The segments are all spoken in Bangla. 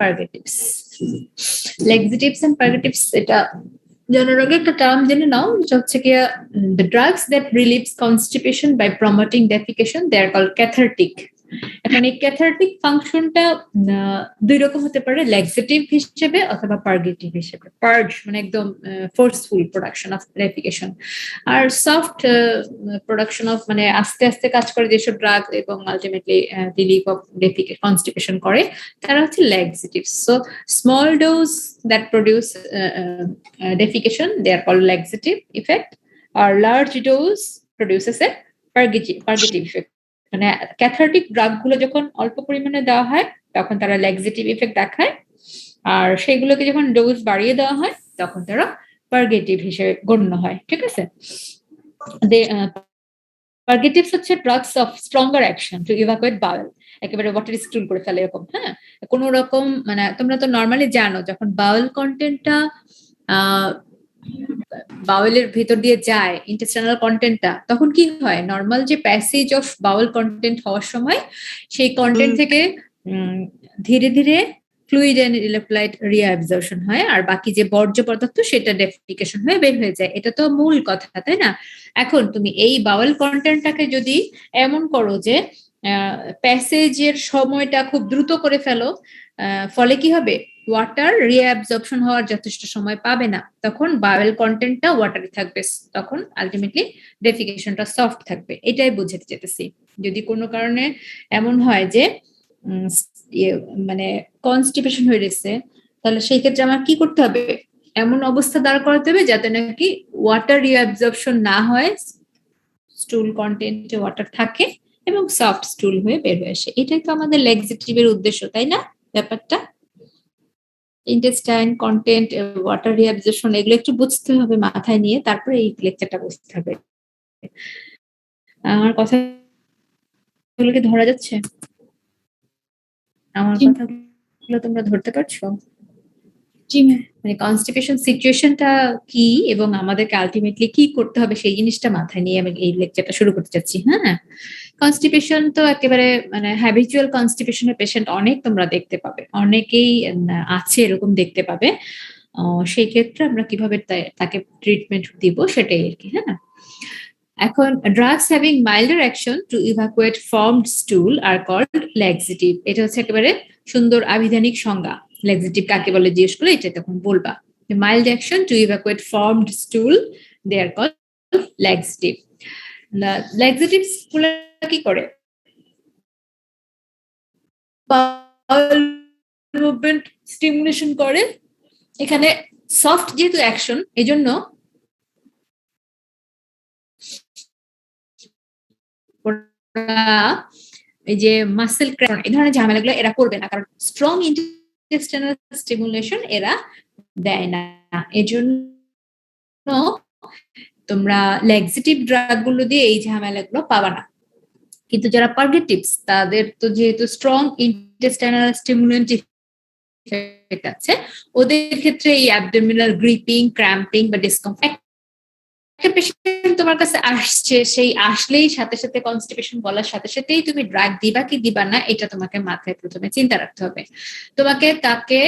পার্গেটিভস। ল্যাক্সেটিভস এন্ড পার্গেটিভস এটা জানার আগে একটা টার্ম জেনে নাও, যেটা হচ্ছে কি the drugs that relieves constipation by promoting defecation, they are called cathartic. এখন এই ক্যাথারটিক ফাংশনটা দুই রকম হতে পারে, ল্যাক্সেটিভ হিসেবে অথবা পার্গেটিভ হিসেবে। পার্জ মানে একদম ফোর্সফুল প্রোডাকশন অফ ডেফিকেশন, আর সফট প্রোডাকশন অফ মানে আস্তে আস্তে কাজ করে যেসব ড্রাগ এবং আলটিমেটলি রিলিফ অফ কনস্টিপেশন করে, তারা হচ্ছে laxative. So small dose that produce defecation, they are called laxative effect, or large dose produces a purgative effect. মানে ক্যাথারটিক ড্রাগ গুলো যখন অল্প পরিমাণে দেওয়া হয় তখন তারা ল্যাক্সেটিভ ইফেক্ট দেখায়, আর সেগুলোকে যখন ডোজ বাড়িয়ে দেওয়া হয় তখন তারা পার্গেটিভ হিসেবে গণ্য হয়। ঠিক আছে, পার্গেটিভস হচ্ছে drugs of stronger action to evacuate bowel, একেবারে ওয়াটার স্টুল করে ফেলে এরকম। হ্যাঁ, কোনো রকম মানে তোমরা তো নর্মালি জানো যখন বাউল কন্টেন্টটা বাউলের ভিতর দিয়ে যায়, ইন্টেস্টাইনাল কন্টেন্টটা, তখন কি হয়, নর্মাল যে প্যাসেজ অফ বাউল কন্টেন্ট হওয়ার সময় সেই কন্টেন্ট থেকে ধীরে ধীরে ফ্লুইড এন্ড ইলেক্ট্রোলাইট রিঅ্যাবজর্পশন হয়, আর বাকি যে বর্জ্য পদার্থ সেটা ডেফিকেশন হয়ে বের হয়ে যায়। এটা তো মূল কথা, তাই না? এখন তুমি এই বাউল কন্টেন্টটাকে যদি এমন করো যে প্যাসেজের সময়টা খুব দ্রুত করে ফেলো, ফলে কি হবে, ওয়াটার রিঅ্যাবজর্পশন হওয়ার যথেষ্ট সময় পাবে না, তখন বাউল কন্টেন্টটা ওয়াটারে থাকবে, তখন আলটিমেটলি ডেফিকেশনটা সফট থাকবে। এটাই বুঝাতে চেয়েছি। যদি কোনো কারণে এমন হয় যে মানে কনস্টিপেশন হয়ে গেছে, তাহলে সেই ক্ষেত্রে আমার কি করতে হবে, এমন অবস্থা দাঁড় করাতে হবে যাতে নাকি ওয়াটার রিঅ্যাবজর্পশন না হয়, স্টুল কন্টেন্টে ওয়াটার থাকে এবং সফট স্টুল হয়ে বের হয়ে আসে। এটাই তো আমাদের ল্যাক্সেটিভের উদ্দেশ্য, তাই না? ব্যাপারটা ইন্টেস্টাইন কন্টেন্ট, ওয়াটার রিঅ্যাবজর্পশন, এগুলো একটু বুঝতে হবে মাথায় নিয়ে, তারপরে এই লেকচারটা বুঝতে হবে। আমার কথাগুলো কি ধরা যাচ্ছে? আমার কথাগুলো তোমরা ধরতে পারছো? জি ম্যাম। মানে কনস্টিপেশন সিচুয়েশনটা কি এবং আমাদেরকে আলটিমেটলি কি করতে হবে সেই জিনিসটা মাথায় নিয়ে আমি এই লেকচারটা শুরু করতে চাচ্ছি। হ্যাঁ, কনস্টিপেশন তো একেবারে মানে হ্যাবিচুয়াল কনস্টিপেশনের পেশেন্ট অনেক তোমরা দেখতে পাবে, অনেকেই আছে এরকম দেখতে পাবে। সেই ক্ষেত্রে আমরা কিভাবে তাকে ট্রিটমেন্ট দিব সেটাই আর কি। হ্যাঁ, এখন drugs having milder action to evacuate formed stool are called laxative. এটা হচ্ছে একেবারে সুন্দর আবিধানিক সংজ্ঞা। ল্যাক্সেটিভ কাকে বলে জিজ্ঞেস করলে এটা তখন বলবা। Mild action to evacuate formed stool, they are called laxative. Laxatives গুলো কি করে, বাউল মুভমেন্ট স্টিমুলেশন করে। এখানে সফট যেহেতু অ্যাকশন, এজন্য এই যে মাসেল ক্র্যাম্প এই ধরনের ঝামেলাগুলো এরা করবে না, কারণ স্ট্রং ইন্টেস্টাইনাল স্টিমুলেশন এরা দেয় না। এজন্য তোমরা ল্যাক্সেটিভ ড্রাগ গুলো দিয়ে এই ঝামেলাগুলো পাবা না। কিন্তু যারা পার্গেটিভস, তাদের তো যেহেতু স্ট্রং ইন্টেস্টাইনাল স্টিমুলেন্ট ইফেক্ট আছে, ওদের ক্ষেত্রে এই অ্যাবডোমিনাল গ্রিপিং, ক্র্যাম্পিং বা ডিসকমফর্ট, একটা পেশেন্ট তোমার কাছে আসছে, সেই আসলেই সাথে সাথে কনস্টিপেশন বলার সাথে সাথেই তুমি ড্রাগ দিবা কি দিবা না, এটা তোমাকে মাথায় প্রথমে চিন্তা রাখতে হবে। তোমাকে তাকে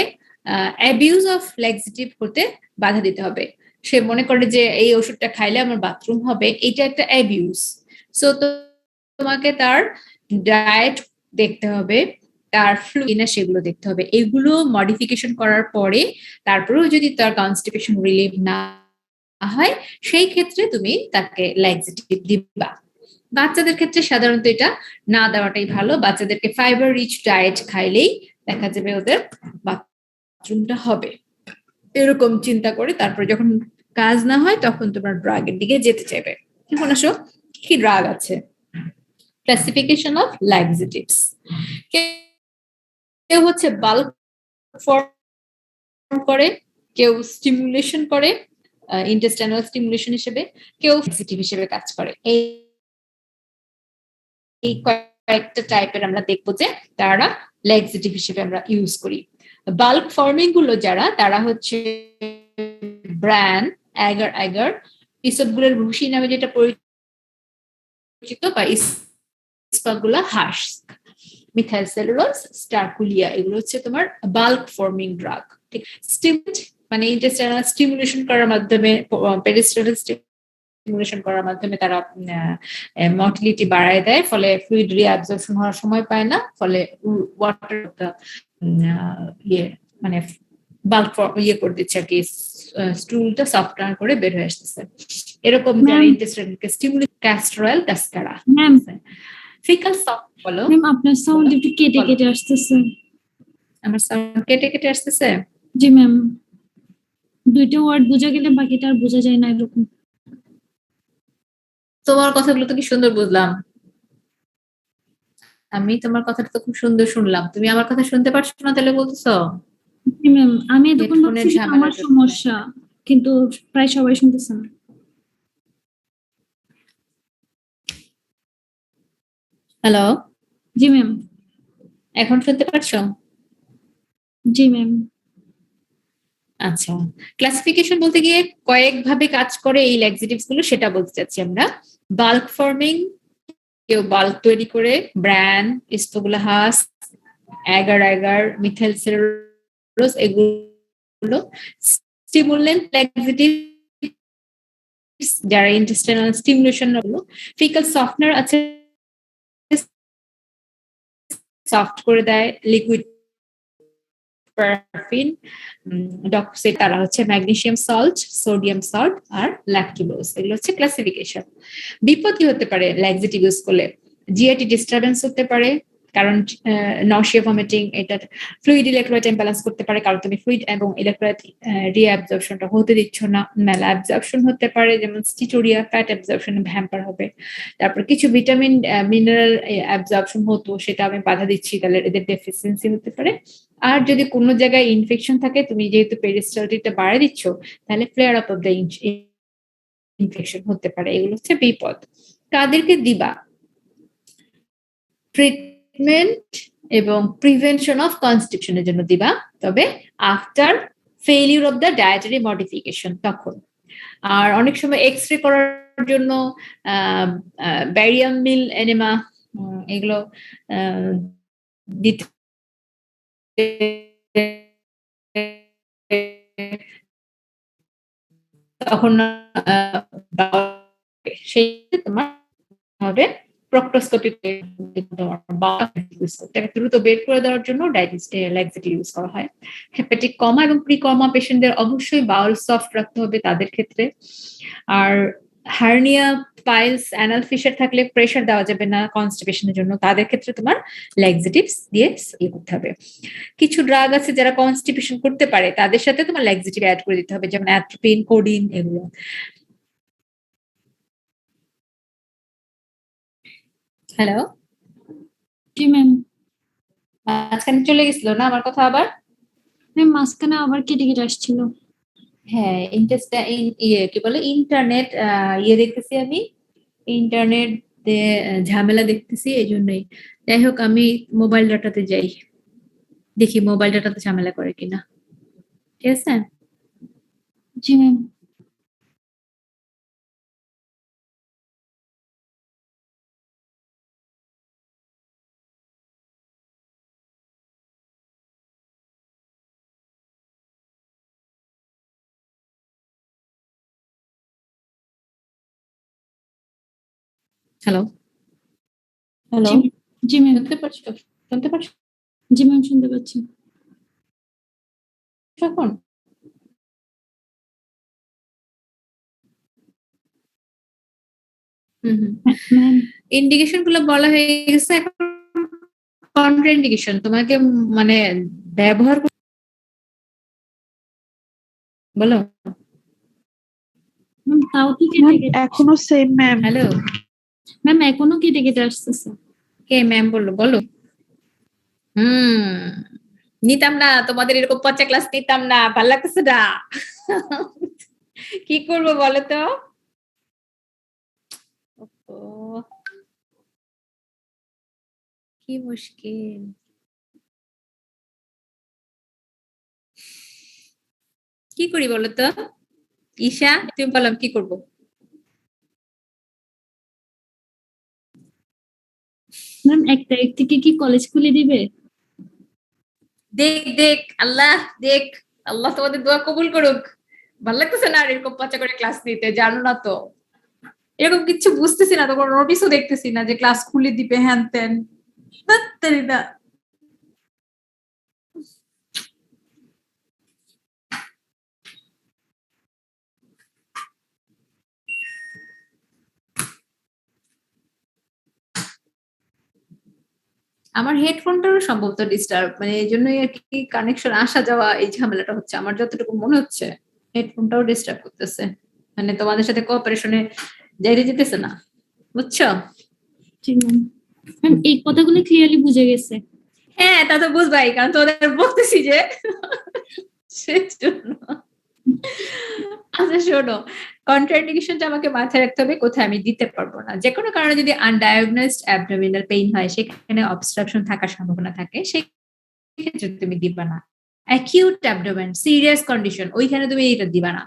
অ্যাবিউজ অফ ল্যাক্সেটিভ হতে বাধা দিতে হবে। সে মনে করে যে এই ওষুধটা খাইলে আমার বাথরুম হবে, এটা একটা অ্যাবিউজ। সো তোমাকে তার ডায়েট দেখতে হবে, তার ফ্লুইনা সেগুলো দেখতে হবে। এগুলো মডিফিকেশন করার পরে তারপরেও যদি তার কনস্টিপেশন রিলিভ না হয়, সেই ক্ষেত্রে তুমি তাকে ল্যাক্সেটিভ দিবা। বাচ্চাদের ক্ষেত্রে সাধারণত এটা না দেওয়াটাই ভালো। বাচ্চাদেরকে ফাইবার রিচ ডায়েট খাইলেই দেখা যাবে ওদের বাথরুমটা হবে। এরকম চিন্তা করে তারপরে যখন কাজ না হয় তখন তোমার ড্রাগের দিকে যেতে চাইবে। এখন আসো কি ড্রাগ আছে। Classification of laxatives. কেউ হচ্ছে বাল্ক ফর্ম করে, কেউ স্টিমুলেশন করে ইন্টেস্টাইনাল স্টিমুলেশন হিসেবে, কেউ ল্যাক্সেটিভ হিসেবে কাজ করে। এই কয়েকটা টাইপের আমরা দেখবো যে তারা ল্যাক্সেটিভ হিসেবে আমরা ইউজ করি। বাল্ক ফর্মিং গুলো যারা, তারা হচ্ছে ব্র্যান, অ্যাগার অ্যাগার, ইসবগুলোর ভুসি নামে যেটা পরিচিত, বা ইস্পাগুলা হাস্ক। মিথাইল সেলুলোজ, স্টারকুলিয়া, এগুলো হচ্ছে তোমার বাল্ক ফর্মিং ড্রাগ। ঠিক, স্টিমুলেট মানে ইন্টেস্টাইনাল স্টিমুলেশন করার মাধ্যমে, পেরিস্টাইনাল স্টিমুলেশন করার মাধ্যমে তারা মটিলিটি বাড়ায় দেয়, ফলে ফ্লুইড রিঅ্যাবজর্পশন হওয়ার সময় পায় না, ফলে ওয়াটার ইয়ে মানে বাল্ক ইয়ে করে দিচ্ছে আর কি, স্টুলটা সফট করে বের হয়ে আসতেছে। এরকম যারা ইন্টেস্টাইনকে stimulate, castor oil, cascara. Faecal soft, বলো ম্যাম আপনার সাউন্ড একটু কেটে কেটে আসতেছে। আমার সাউন্ড কেটে কেটে আসতেছে? জি ম্যাম, দুইটা ওয়ার্ড বোঝা গেলে বাকিটা আর বোঝা যায় না এরকম। তোমার কথাগুলো তো কি সুন্দর বুঝলাম, আমি তোমার কথাটা তো খুব সুন্দর শুনলাম, তুমি আমার কথা শুনতে পারছো না তাহলে বলতেছো? জি ম্যাম, আমি এতক্ষণ হেডফোনের ভাবছি আমার সমস্যা, কিন্তু প্রায় সবাই শুনতেছে না। হ্যালো, জি ম্যাম। এখন শুনতে পারছো? জি ম্যাম। আচ্ছা, ক্লাসিফিকেশন বলতে গিয়ে কয়েকভাবে কাজ করে এই ল্যাক্সেটিভস গুলো, সেটা বলতে চাচ্ছি আমরা। বাল্ক ফর্মিং, কেউ বাল্ক তৈরি করে, ব্র্যান, স্টোগুলাহাস, অ্যাগার অ্যাগার, মিথাইল সেলুলোজ, এগুলো স্টিমুলেন্ট ল্যাক্সেটিভস যারা ইন্টেস্টাইনাল স্টিমুলেশন হলো। ফিকাল সফটনার আছে, সফট করে দেয়, লিকুইড প্যারাফিন, ডক্সিট, তারা হচ্ছে ম্যাগনেসিয়াম সল্ট, সোডিয়াম সল্ট আর ল্যাকটুলোজ। এগুলো হচ্ছে ক্লাসিফিকেশন। বিপদ কি হতে পারে ল্যাক্সেটিভ ইউজ করলে? জিআইটি ডিস্টারবেন্স হতে পারে, কারণ নশিয়া, ভমিটিং, এটা ফ্লুইড ইলেকট্রোলাইট ইমব্যালেন্স করতে পারে, কারণ তুমি ফ্লুইড এবং ইলেকট্রোলাইট রিঅ্যাবজর্পশনটা হতে দিচ্ছ না। মেলা অ্যাবজর্পশন হতে পারে, যেমন স্টিচুরিয়া, ফ্যাট অ্যাবজর্পশন হ্যাম্পার হবে। তারপর কিছু ভিটামিন মিনারেল অ্যাবজর্পশন হতো, সেটা আমি বাধা দিচ্ছি, তাহলে এদের ডেফিসিয়েন্সি হতে পারে। আর যদি কোনো জায়গায় ইনফেকশন থাকে, তুমি যেহেতু পেরিস্টালটিকটা বাড়ায় দিচ্ছ, তাহলে flair up of the infection হতে পারে। এগুলো হচ্ছে বিপদ। কাদেরকে দিবা? ট্রিটমেন্ট এবং প্রিভেনশন অফ কনস্টিপশনের জন্য দিবা, তবে after failure of the dietary modification তখন। আর অনেক সময় এক্স-রে করার জন্য ব্যারিয়াম মিল এনেমা, এগুলো দিতে তখন সেই তোমার হবে প্রক্টোস্কোপি, দ্রুত বের করে দেওয়ার জন্য ল্যাক্সেটিভ ইউজ করা হয়। হেপাটিক কমা এবং প্রিকমা পেশেন্টদের অবশ্যই বাউল সফট রাখতে হবে তাদের ক্ষেত্রে। আর হার্নিয়া, পাইলস, অ্যানাল ফিশার থাকলে প্রেশার দেওয়া যাবে না কনস্টিপেশনের জন্য, তাদের ক্ষেত্রে তোমার ল্যাক্সেটিভস দিয়ে ইয়ে করতে হবে। কিছু ড্রাগ আছে যারা কনস্টিপেশন করতে পারে, তাদের সাথে তোমার ল্যাক্সেটিভ অ্যাড করে দিতে হবে, যেমন অ্যাট্রোপিন, কোডিন, এগুলো। হ্যালো, জি ম্যাম। মাঝখানে চলে গেছিল না আমার কথা আবার? ম্যাম মাঝখানে আবার কেটে কেটে আসছিল। হ্যাঁ, ইয়ে কি বলে, ইন্টারনেট ইয়ে দেখতেছি আমি, ইন্টারনেট ঝামেলা দেখতেছি, এই জন্যই। যাই হোক, আমি মোবাইল ডাটাতে যাই, দেখি মোবাইল ডাটাতে ঝামেলা করে কিনা। ঠিক আছে? জি ম্যাম। হ্যালো, হ্যালো, জি ম্যাম। শুনতে পারছো? শুনতে পারছো জি ম্যাম, শুনতে পাচ্ছি। এখন? ম্যাম ইন্ডিকেশন গুলো বলা হয়ে গেছে, এখন কন্ট্রা ইন্ডিকেশন তোমাকে মানে ব্যবহার বলো। ম্যাম তাও কি কেটে কেটে এখনো সেম ম্যাম। হ্যালো, ম্যাম এখনো কেটে কেটে আসতেছে। কে ম্যাম বললো? বলো। নিতাম না তোমাদের এরকম পচা ক্লাস, নিতাম না, ভাল লাগতেছে না। কি করবো বলো তো? কি মুশকিল, কি করি বলো তো? ঈশা, তুমি বললাম কি করবো? ম্যাম 1 তারিখ থেকে কি কলেজ খুলে দিবে? দেখ দেখ আল্লাহ দেখ, আল্লাহ তোমাদের দোয়া কবুল করুক। ভালো লাগতেছে না আর এরকম পচা করে ক্লাস নিতে, জানো না তো এরকম কিছু বুঝতেছি না, তো কোনো নোটিশও দেখতেছি না যে ক্লাস খুলে দিবে হ্যান ত্যান। ধ্যাত্তেরি না। আমার হেডফোনটারও সম্ভবত ডিস্টার্ব, মানে এই জন্যই আর কি কানেকশন আসা যাওয়া এই ঝামেলাটা হচ্ছে আমার যতটুকু মনে হচ্ছে। হেডফোনটাও ডিস্টার্ব করতেছে, মানে তোমাদের সাথে কোঅপারেশনে যাইতে যেতেছে না, বুঝছো? জি ম্যাম। ম্যাম এই কথাগুলো ক্লিয়ারলি বুঝে গেছে। হ্যাঁ তা তো বুঝবাই, কারণ তোদের বলতেছি যে সেজন্য। আচ্ছা শোনো, কন্ট্রাইন্ডিকেশনটা আমাকে মাথায় রাখতে হবে, কোথায় আমি দিতে পারবো না। যে কোনো কারণে যদি আনডায়াগনোজড অ্যাবডোমিনাল পেইন হয়, সেখানে অবস্ট্রাকশন থাকার সম্ভাবনা থাকে, সেই ক্ষেত্রে তুমি দিবা না। অ্যাকিউট অ্যাবডোমেন, সিরিয়াস কন্ডিশন, ওইখানে তুমি এটা দিবা না।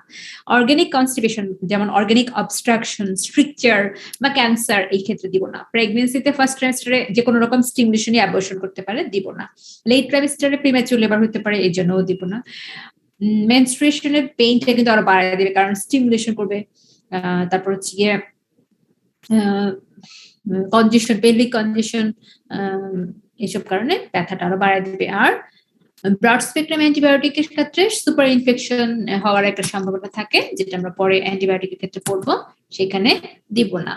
অর্গানিক কনস্টিপেশন যেমন অর্গানিক অবস্ট্রাকশন, স্ট্রিকচার বা ক্যান্সার, এই ক্ষেত্রে দিব না। প্রেগনেন্সিতে ফার্স্ট ট্রাইমেস্টারে যে কোনো রকম স্টিমুলেশনই অ্যাবর্শন করতে পারে, দিব না। লেট ট্রাইমেস্টারে প্রিম্যাচুর লেবার হতে পারে, এই জন্যও দিব না। মেনস্ট্রুয়েশনের পেইনটা কিন্তু আরো বাড়ায় দেবে, কারণ স্টিমুলেশন করবে। তারপর হচ্ছে গিয়ে কনজেশন, পেলভিক কনজেশন, এইসব কারণে ব্যথাটা আরো বাড়ায় দিবে। আর ব্রড স্পেকট্রাম অ্যান্টিবায়োটিকের ক্ষেত্রে সুপার ইনফেকশন হওয়ার একটা সম্ভাবনা থাকে, যেটা আমরা পরে অ্যান্টিবায়োটিকের ক্ষেত্রে পড়বো, সেখানে দিব না।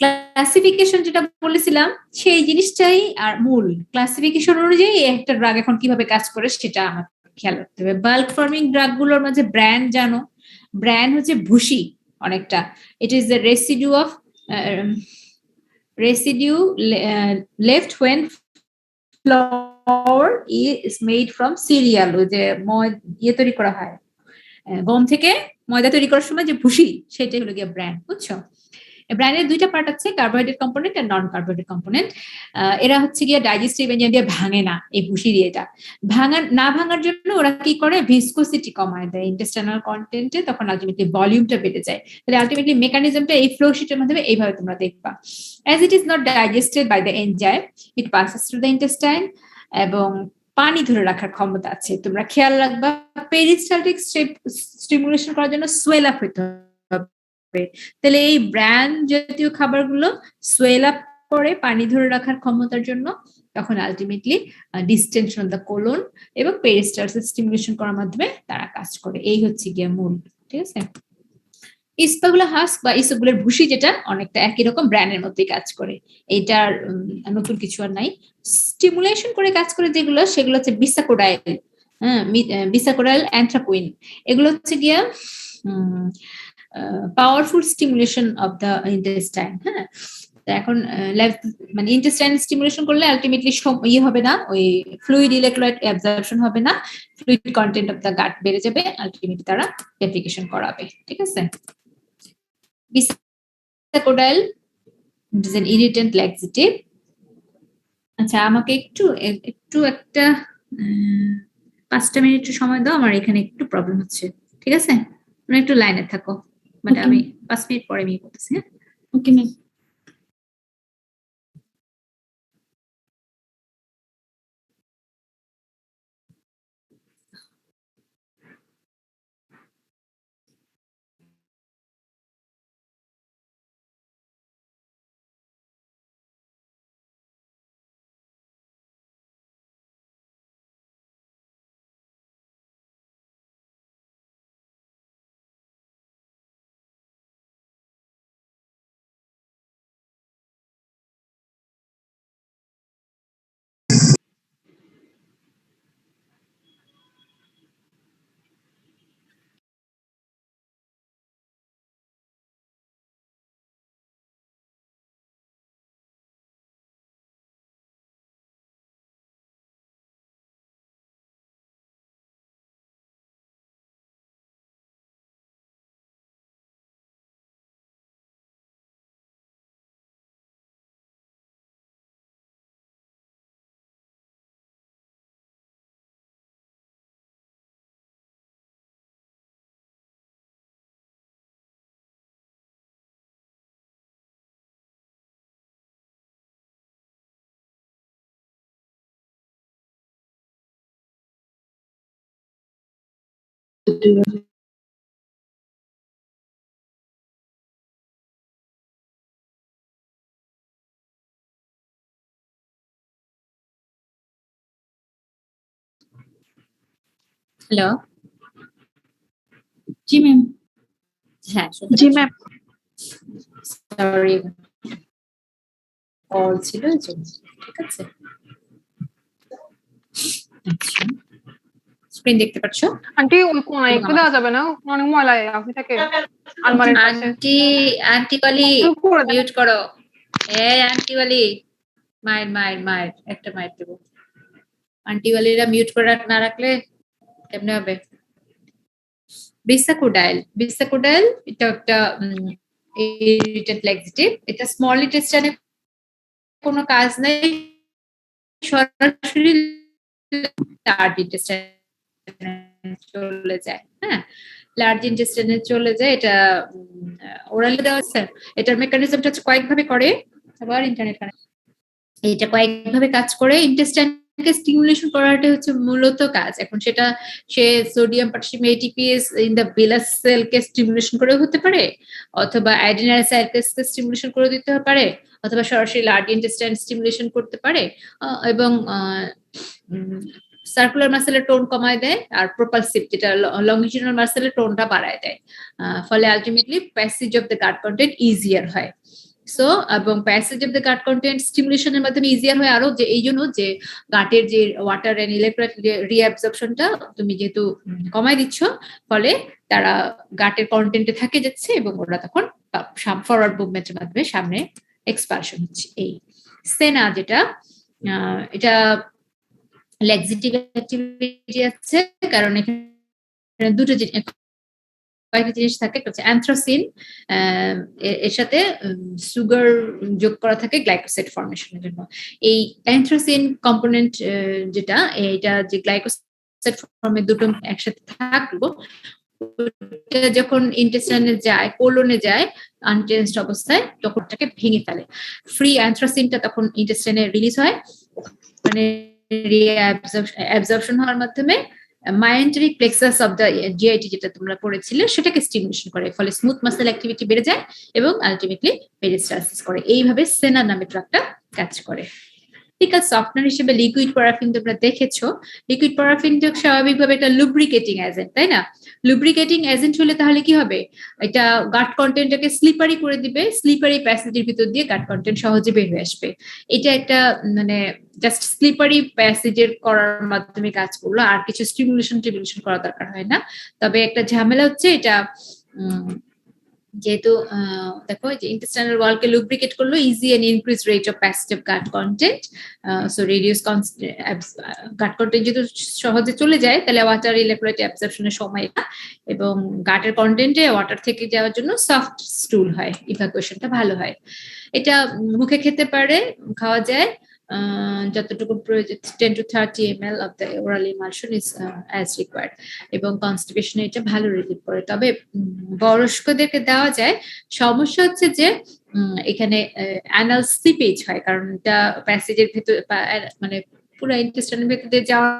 ক্লাসিফিকেশন যেটা বলেছিলাম সেই জিনিসটাই আর মূল। ক্লাসিফিকেশন অনুযায়ী একটা ড্রাগ এখন কিভাবে কাজ করে সেটা আমার খেয়াল রাখতে হবে। বাল্ক ফর্মিং ড্রাগ গুলোর মাঝে ব্র্যান্ড জানো, ব্র্যান্ড হচ্ছে ভুসি অনেকটা। It is the residue of residue left when flour is made from cereal, ওই যে ইয়ে তৈরি করা হয় গম থেকে, ময়দা তৈরি করার সময় যে ভুসি, সেটাই হলো গিয়ে ব্র্যান্ড, বুঝছো? ব্র্যান্ডের দুইটা পার্ট আছে, কার্বোহাইড্রেট কম্পোনেন্ট আর নন কার্বোহাইড্রেট কম্পোনেন্ট। এরা হচ্ছে গিয়ে ডাইজেস্টিভ এনজাইম দিয়ে ভাঙে না, এই ভুসি দিয়ে এটা না ভাঙার জন্য ওরা কি করে, ভিসকোসিটি কমায় দেয় ইন্টেস্টাইনাল কন্টেন্টে, তখন আলটিমেটলি ভলিউমটা বেড়ে যায়। তাহলে আলটিমেটলি মেকানিজমটা এই ফ্লো শিটের মাধ্যমে এইভাবে তোমরা দেখবা। As it is not digested by the enzyme, it passes through the intestine, এবং পানি ধরে রাখার ক্ষমতা আছে। তোমরা খেয়াল রাখবা, পেরিস্টালটিক স্টিমুলেশন করার জন্য সোয়েল আপ হইতে হবে। তাহলে এই ব্র্যান্ড জাতীয় খাবারগুলো সোয়েল আপ করে পানি ধরে রাখার ক্ষমতার জন্য, তখন ultimately distinction of the colon এবং পেরিস্টালসিস স্টিমুলেশন করার মাধ্যমে তারা কাজ করে। এই হচ্ছে গিয়ে মূল, ঠিক আছে? ইস্পাগুলা হাস্ক বা ইসবগুলের ভুসি যেটা অনেকটা একই রকম ব্র্যান্ডের মতোই কাজ করে। এটার নতুন কিছু আর নাই। স্টিমুলেশন করে কাজ করে যেগুলো, সেগুলো হচ্ছে বিসাকোডাইল, হ্যাঁ, বিসাকোডাইল, অ্যান্থ্রাকুইন, এগুলো হচ্ছে গিয়া powerful stimulation of the intestine. হ্যাঁ, এখন মানে ইন্টেস্টাইন স্টিমুলেশন করলে আলটিমেটলি ইয়ে হবে না, ওই ফ্লুইড ইলেকট্রোলাইট অ্যাবজর্পশন হবে না, ফ্লুইড কন্টেন্ট অফ দ্য গাট বেড়ে যাবে, আলটিমেটলি তারা ডেফিকেশন করাবে, ঠিক আছে? বিসাকোডাইল ইজ অ্যান ইরিটেন্ট ল্যাক্সেটিভ। আচ্ছা আমাকে একটু একটু একটা 5টা মিনিট সময় দাও, আমার এখানে একটু প্রবলেম হচ্ছে, ঠিক আছে? তুমি একটু লাইনে থাকো, মানে আমি 5 মিনিট পরে আমি করতেছি। হ্যাঁ, ওকে ম্যাম। হ্যালো, জি ম্যাম। হ্যাঁ জি ম্যাম। সরি, কল ছিল এজন্য। ঠিক আছে, আচ্ছা স্ক্রিন দেখতে পাচ্ছ? আন্টি ওই কোনায় একটু দেওয়া যাবে না? অনেক ময়লা আপনি থাকে আলমারির পাশে। আন্টি, আন্টি বালি করে দেন। মিউট করো। এই আন্টি বালি, মায়ের মায়ের মায়ের একটা মায়ের দেব। আন্টি বালিরা মিউট করে না রাখলে কেমনে হবে? বিসাকুডাইল এটা একটা ইরিটেন্ট ল্যাক্সেটিভ। এটা স্মল ইন্টেস্টাইনে কোনো কাজ নেই, সরাসরি লার্জ ইন্টেস্টাইনে চলে যায়। হ্যাঁ, লার্জ ইন্টেস্টাইনে চলে যায়। এটা ওরালি দেওয়া আছে। এটার মেকানিজমটা হচ্ছে কয়েকভাবে করে। আবার ইন্টারনেট কানেক্ট, এটা কয়েকভাবে কাজ করে। ইন্টেস্টাইনকে স্টিমুলেশন করাটা হচ্ছে মূলত কাজ। এখন সেটা সে sodium potassium ATPase in the villus সেলকে স্টিমুলেশন করে হতে পারে, অথবা অ্যাডিনাল সেলকে স্টিমুলেশন করে দিতে পারে, অথবা সরাসরি লার্জ ইন্টেস্টাইন স্টিমুলেশন করতে পারে, এবং সার্কুলার মাসেলের টোন কমায় দেয়, আর প্রোপালসিভ যেটা লংজিটিউডাল মাসেলের টোনটা বাড়ায় দেয়। ফলে ultimately passage of the gut content easier হয়। সো এবং passage of the gut content স্টিমুলেশনের মাধ্যমে ইজিয়ার হয় আরো, যে এই জন্য যে গাটের যে ওয়াটার এন্ড ইলেকট্রোলাইট রিঅ্যাবজর্পশনটা তুমি যেহেতু কমায় দিচ্ছ, ফলে তারা গাটের কন্টেন্টে থাকে যাচ্ছে এবং ওরা তখন ফরওয়ার্ড মুভমেন্টের মাধ্যমে সামনে এক্সপালশন হচ্ছে। এই সেনা যেটা, এটা ল্যাক্সেটিভ অ্যাক্টিভিটি আছে, কারণ এখানে দুটো কয়েকটা জিনিস থাকে। একটা হচ্ছে অ্যান্থ্রাসিন, এর সাথে সুগার যোগ করা থাকে গ্লাইকোসাইড ফর্মেশনের জন্য। এই অ্যান্থ্রাসিন কম্পোনেন্ট যেটা, এটা যে গ্লাইকোসাইড ফর্মে দুটো একসাথে থাকলো, যখন ইন্টেস্টাইনে যায়, কোলনে যায় আনটেন্সড অবস্থায়, তখন ওটাকে ভেঙে ফেলে। ফ্রি অ্যান্থ্রাসিনটা তখন ইন্টেস্টাইনে রিলিজ হয়, মানে অ্যাবজর্পশন হওয়ার মাধ্যমে মাইন্টারি প্লেক্সাস অফ দ্য জিআইটি যেটা তোমরা পড়েছিলে সেটাকে স্টিমুলেশন করে, ফলে স্মুথ মাসেল অ্যাক্টিভিটি বেড়ে যায় এবং আলটিমেটলি পেরিস্টালসিস করে। এইভাবে সেনা নামে ড্রাগটা কাজ করে। ফিকাল সফটনার হিসেবে লিকুইড প্যারাফিন তোমরা দেখেছো। লিকুইড প্যারাফিন স্বাভাবিকভাবে একটা লুব্রিকেটিং এজেন্ট, তাই না? লুব্রিকেটিং এজেন্ট হলে তাহলে কি হবে? এটা গাট কন্টেন্টটাকে স্লিপারি করে দিবে, স্লিপারি প্যাসেজের ভিতর দিয়ে গাট কন্টেন্ট সহজে বের হয়ে আসবে। এটা একটা মানে জাস্ট স্লিপারি প্যাসেজের করার মাধ্যমে কাজ করলো, আর কিছু স্টিমুলেশন করা দরকার হয় না। তবে একটা ঝামেলা হচ্ছে এটা, যেহেতু দেখো যে ইন্টেস্টাইনাল ওয়ালকে লুব্রিকেট করলো, easy and increase rate of passage of gut content, so reduce gut content যেহেতু সহজে চলে যায়, তাহলে ওয়াটার ইলেকট্রোলাইট অ্যাবজর্পশনের সময়, এবং গাটের কন্টেন্টে ওয়াটার থেকে যাওয়ার জন্য সফট স্টুল হয়, ইভাকুয়েশনটা ভালো হয়। এটা মুখে খেতে পারে, খাওয়া যায় যতটুকু প্রয়োজন, 10 to 30 ml of the oral emulsion is as required, এবং কনস্টিপেশনে এটা ভালো রিলিফ করে। তবে বয়স্কদেরকে দেওয়া যায়। সমস্যা হচ্ছে যে এখানে অ্যানাল স্লিপেজ হয়, কারণ এটা প্যাসেজের ভেতর মানে পুরো ইন্টেস্টাইনের ভেতর দিয়ে যাওয়া,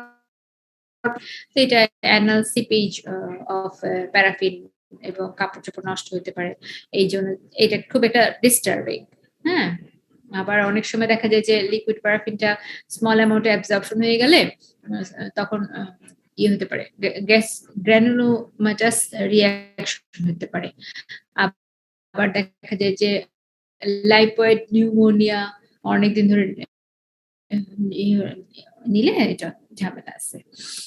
তো এটা অ্যানাল সিপেজ অফ প্যারাফিন এবং কাপড় চোপড় নষ্ট হতে পারে। এই জন্য এটা খুব একটা ডিস্টার্বিং। হ্যাঁ, আবার অনেক সময় দেখা যায় যে লিকুইড প্যারাফিনটা স্মল অ্যামাউন্টে অ্যাবজর্পশন হয়ে গেলে তখন ইয়ে হতে পারে, গ্যাস গ্র্যানুলোমাটাস রিঅ্যাকশন হতে পারে। আবার দেখা যায় যে লাইপয়েড নিউমোনিয়া অনেকদিন ধরে নিলে এটা ঝামেলা আছে।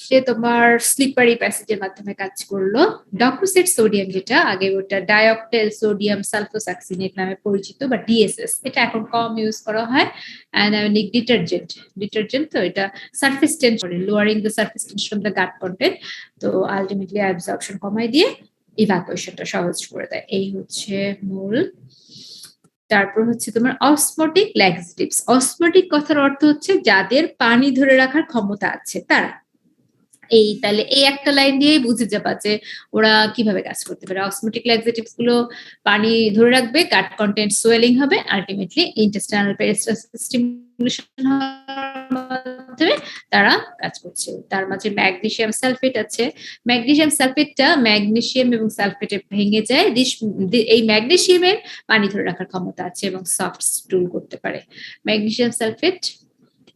সে তোমার স্লিপারি প্যাসেজের মাধ্যমে কাজ করলো। ডক্সিড সোডিয়াম যেটা, আগে ওটা ডাইঅক্টাইল সোডিয়াম সালফোসাক্সিনেট নামে পরিচিত বা ডিএসএস, এটা এখন কম ইউজ করা হয়। অ্যানায়নিক ডিটারজেন্ট, তো এটা সারফেস টেন্স করে, lowering the surface tension of the gut content, তো আলটিমেটলি অ্যাবজর্পশন কমায় দিয়ে ইভাকুয়েশনটা সহজ করে দেয়। এই হচ্ছে মূল। তারপর হচ্ছে তোমার অসমোটিক ল্যাক্সেটিভস। অসমোটিক কথার অর্থ হচ্ছে যাদের পানি ধরে রাখার ক্ষমতা আছে তারা। তাহলে এই একটা লাইন দিয়েই বুঝে যাবা যে ওরা কিভাবে কাজ করতে পারে। অসমোটিক ল্যাক্সেটিভস গুলো পানি ধরে রাখবে, গাট কন্টেন্ট সোয়েলিং হবে, আলটিমেটলি ইন্টেস্টাইনাল পেরিস্টালসিস স্টিমুলেশন মাধ্যমে তারা কাজ করছে। তার মাঝে ম্যাগনেসিয়াম সালফেট আছে। ম্যাগনেসিয়াম সালফেটটা ম্যাগনেসিয়াম এবং সালফেটে ভেঙে যায়। এই ম্যাগনেসিয়ামের পানি ধরে রাখার ক্ষমতা আছে এবং সফট স্টুল করতে পারে। ম্যাগনেসিয়াম সালফেট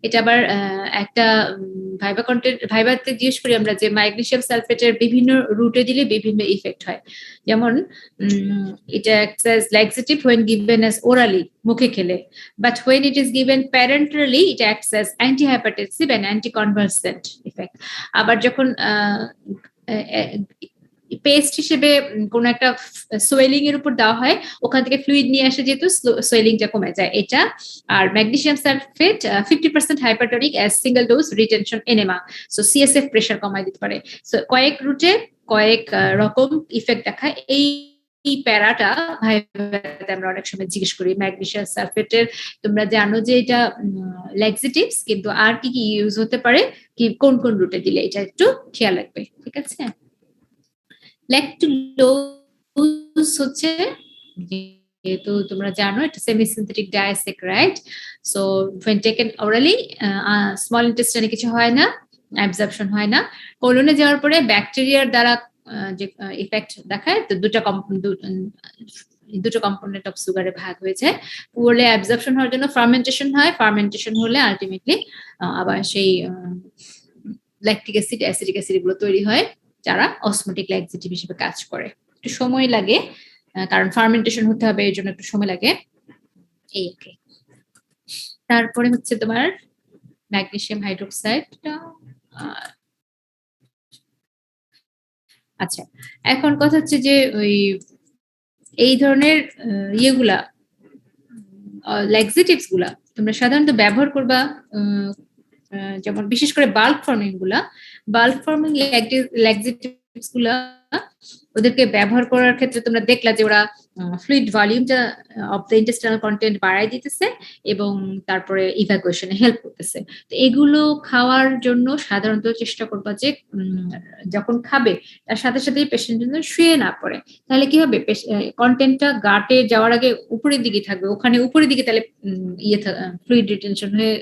এটা আবার একটা ভাইভাতে জিজ্ঞেস করি আমরা যে ম্যাগনেসিয়াম সালফেটের বিভিন্ন রুটে দিলে বিভিন্ন ইফেক্ট হয়। যেমন এটা as laxative when given as orally, মুখে খেলে, but when it is given parenterally it acts as antihypertensive and anticonvulsant effect. আবার যখন পেস্ট হিসেবে কোন একটা সোয়েলিং এর উপর দেওয়া হয়, ওখান থেকে ফ্লুইড নিয়ে আসে, যেহেতু সোয়েলিংটা কমে যায় এটা। আর magnesium sulphate 50% hypertonic as single dose retention enema, so CSF pressure কমায় দিতে পারে। সো কয়েক রুটে কয়েক রকম ইফেক্ট দেখায়। এই প্যারাটা আমরা অনেক সময় জিজ্ঞেস করি। ম্যাগনেসিয়াম সালফেটের তোমরা জানো যে এটা ল্যাক্সেটিভস, কিন্তু আর কি কি ইউজ হতে পারে, কি কোন কোন রুটে দিলে, এটা একটু খেয়াল রাখবে, ঠিক আছে? ল্যাকটোলোজ হচ্ছে, যেহেতু তোমরা জানো এটা semi synthetic disaccharide, so when taken orally small ইন্টেস্টাইনে কিছু হয় না, অ্যাবজর্পশন হয় না। কোলনে যাওয়ার পরে ব্যাকটেরিয়ার দ্বারা যে ইফেক্ট দেখায়, তো দুটো কম্পোনেন্ট অফ সুগারে ভাগ হয়ে যায়। পুরোলে অ্যাবজর্পশন হওয়ার জন্য ফার্মেন্টেশন হয়, ফার্মেন্টেশন হলে আলটিমেটলি আবার সেই ল্যাকটিক অ্যাসিড, অ্যাসিডিক অ্যাসিড গুলো তৈরি হয়, যারা অসমোটিক ল্যাক্সেটিভ হিসেবে কাজ করে। একটু সময় লাগে, কারণ ফার্মেন্টেশন হতে হবে, এর জন্য একটু সময় লাগে। এই ওকে। তারপরে হচ্ছে তোমার ম্যাগনেসিয়াম হাইড্রোক্সাইডটা। আচ্ছা, এখন কথা হচ্ছে যে ওই এই ধরনের ইয়েগুলা, ল্যাক্সেটিভস গুলা তোমরা সাধারণত ব্যবহার করবা, যেমন বিশেষ করে বাল্ক ফর্মিং গুলা, বাল্ক ফর্মিং ল্যাক্সেটিভস গুলা ওদেরকে ব্যবহার করার ক্ষেত্রে তোমরা দেখলা যে ওরা ফ্লুইড ভলিউমটা অফ দ্য ইন্টেস্টাইনাল কন্টেন্ট বাড়াই দিতেছে এবং তারপরে ইভ্যাকুয়েশনে হেল্প করতেছে। তো এগুলো খাওয়ার জন্য সাধারণত চেষ্টা করবা যে যখন খাবে তার সাথে সাথেই পেশেন্ট যেন শুয়ে না পড়ে। তাহলে কি হবে, কন্টেন্টটা গাটে যাওয়ার আগে উপরের দিকে থাকবে, ওখানে উপরের দিকে তাহলে ফ্লুইড রিটেনশন হয়ে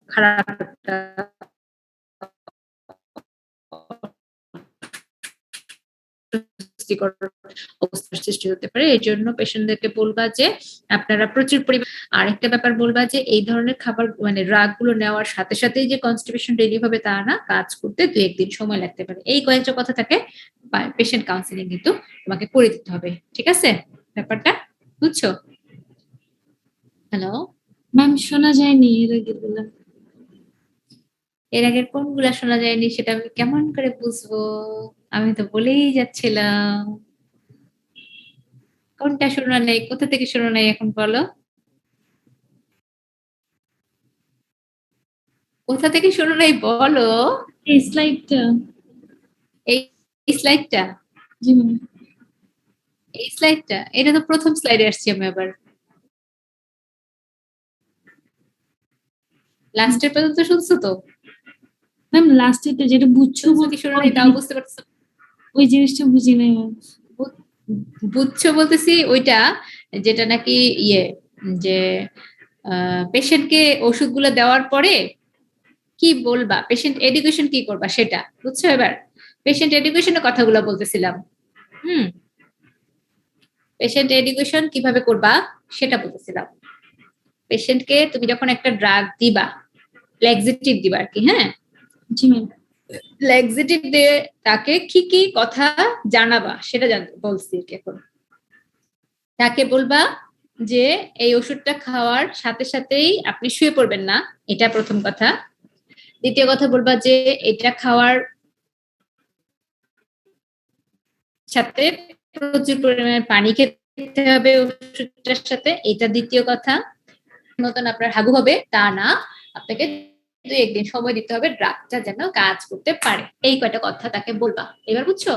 খারাপ অবস্থার সৃষ্টি হতে পারে। এই জন্য পেশেন্টদেরকে বলবা যে আপনারা প্রচুর পরিমাণ, আর একটা ব্যাপার বলবা যে এই ধরনের খাবার মানে ড্রাগ গুলো নেওয়ার সাথে সাথেই যে কনস্টিপেশন রিলিফ হবে তা না, কাজ করতে 2-1 দিন সময় লাগতে পারে। এই কয়েকটা কথা থাকে পেশেন্ট কাউন্সিলিং কিন্তু তোমাকে করে দিতে হবে, ঠিক আছে? ব্যাপারটা বুঝছো? হ্যালো ম্যাম, শোনা যায়নি এর আগে বলা। এর আগের কোনগুলা শোনা যায়নি সেটা আমি কেমন করে বুঝবো? আমি তো বলেই যাচ্ছিলাম। কোনটা শোনা নেই, কোথা থেকে শোনা নেই এখন বলো? কোথা থেকে শোনা নেই বলো? এই স্লাইডটা। এই স্লাইডটা? জি ম্যাম। এই স্লাইডটা? এটা তো প্রথম স্লাইডে আসছি আমি আবার। লাস্টের পর্যন্ত শুনছো তো? ম্যাম লাস্টেরটা যেটা বুঝছো কি শোনা নেই তাও বুঝতে পারছো? ওই জিনিসটা বুঝি নাই ম্যাম। বুঝছো বলতেছি ওইটা যেটা নাকি ইয়ে, যে পেশেন্টকে ওষুধগুলো দেওয়ার পরে কি বলবা, পেশেন্ট এডুকেশন কি করবা সেটা বুঝছো? এবার পেশেন্ট এডুকেশনের কথাগুলো বলতেছিলাম। পেশেন্ট এডুকেশন কিভাবে করবা সেটা বলতেছিলাম। পেশেন্টকে তুমি যখন একটা ড্রাগ দিবা, ল্যাক্সেটিভ দিবা আর কি, হ্যাঁ, জি ম্যাম। ল্যাক্সেটিভ দিয়ে তাকে কি কি কথা জানাবা সেটা বলছি এখন। তাকে বলবা যে এই ওষুধটা খাওয়ার সাথে সাথেই আপনি শুয়ে পড়বেন না, এটা প্রথম কথা। দ্বিতীয় কথা বলবা যে এটা খাওয়ার সাথে প্রচুর পরিমাণে পানি খেতে হবে ওষুধটার সাথে, এটা দ্বিতীয় কথা। মতন আপনার হাগু হবে তা না, আপনাকে 2-1 দিন সময় দিতে হবে ড্রাগটা যেন কাজ করতে পারে। এই কয়টা কথা তাকে বলবা। এবার বুঝছো?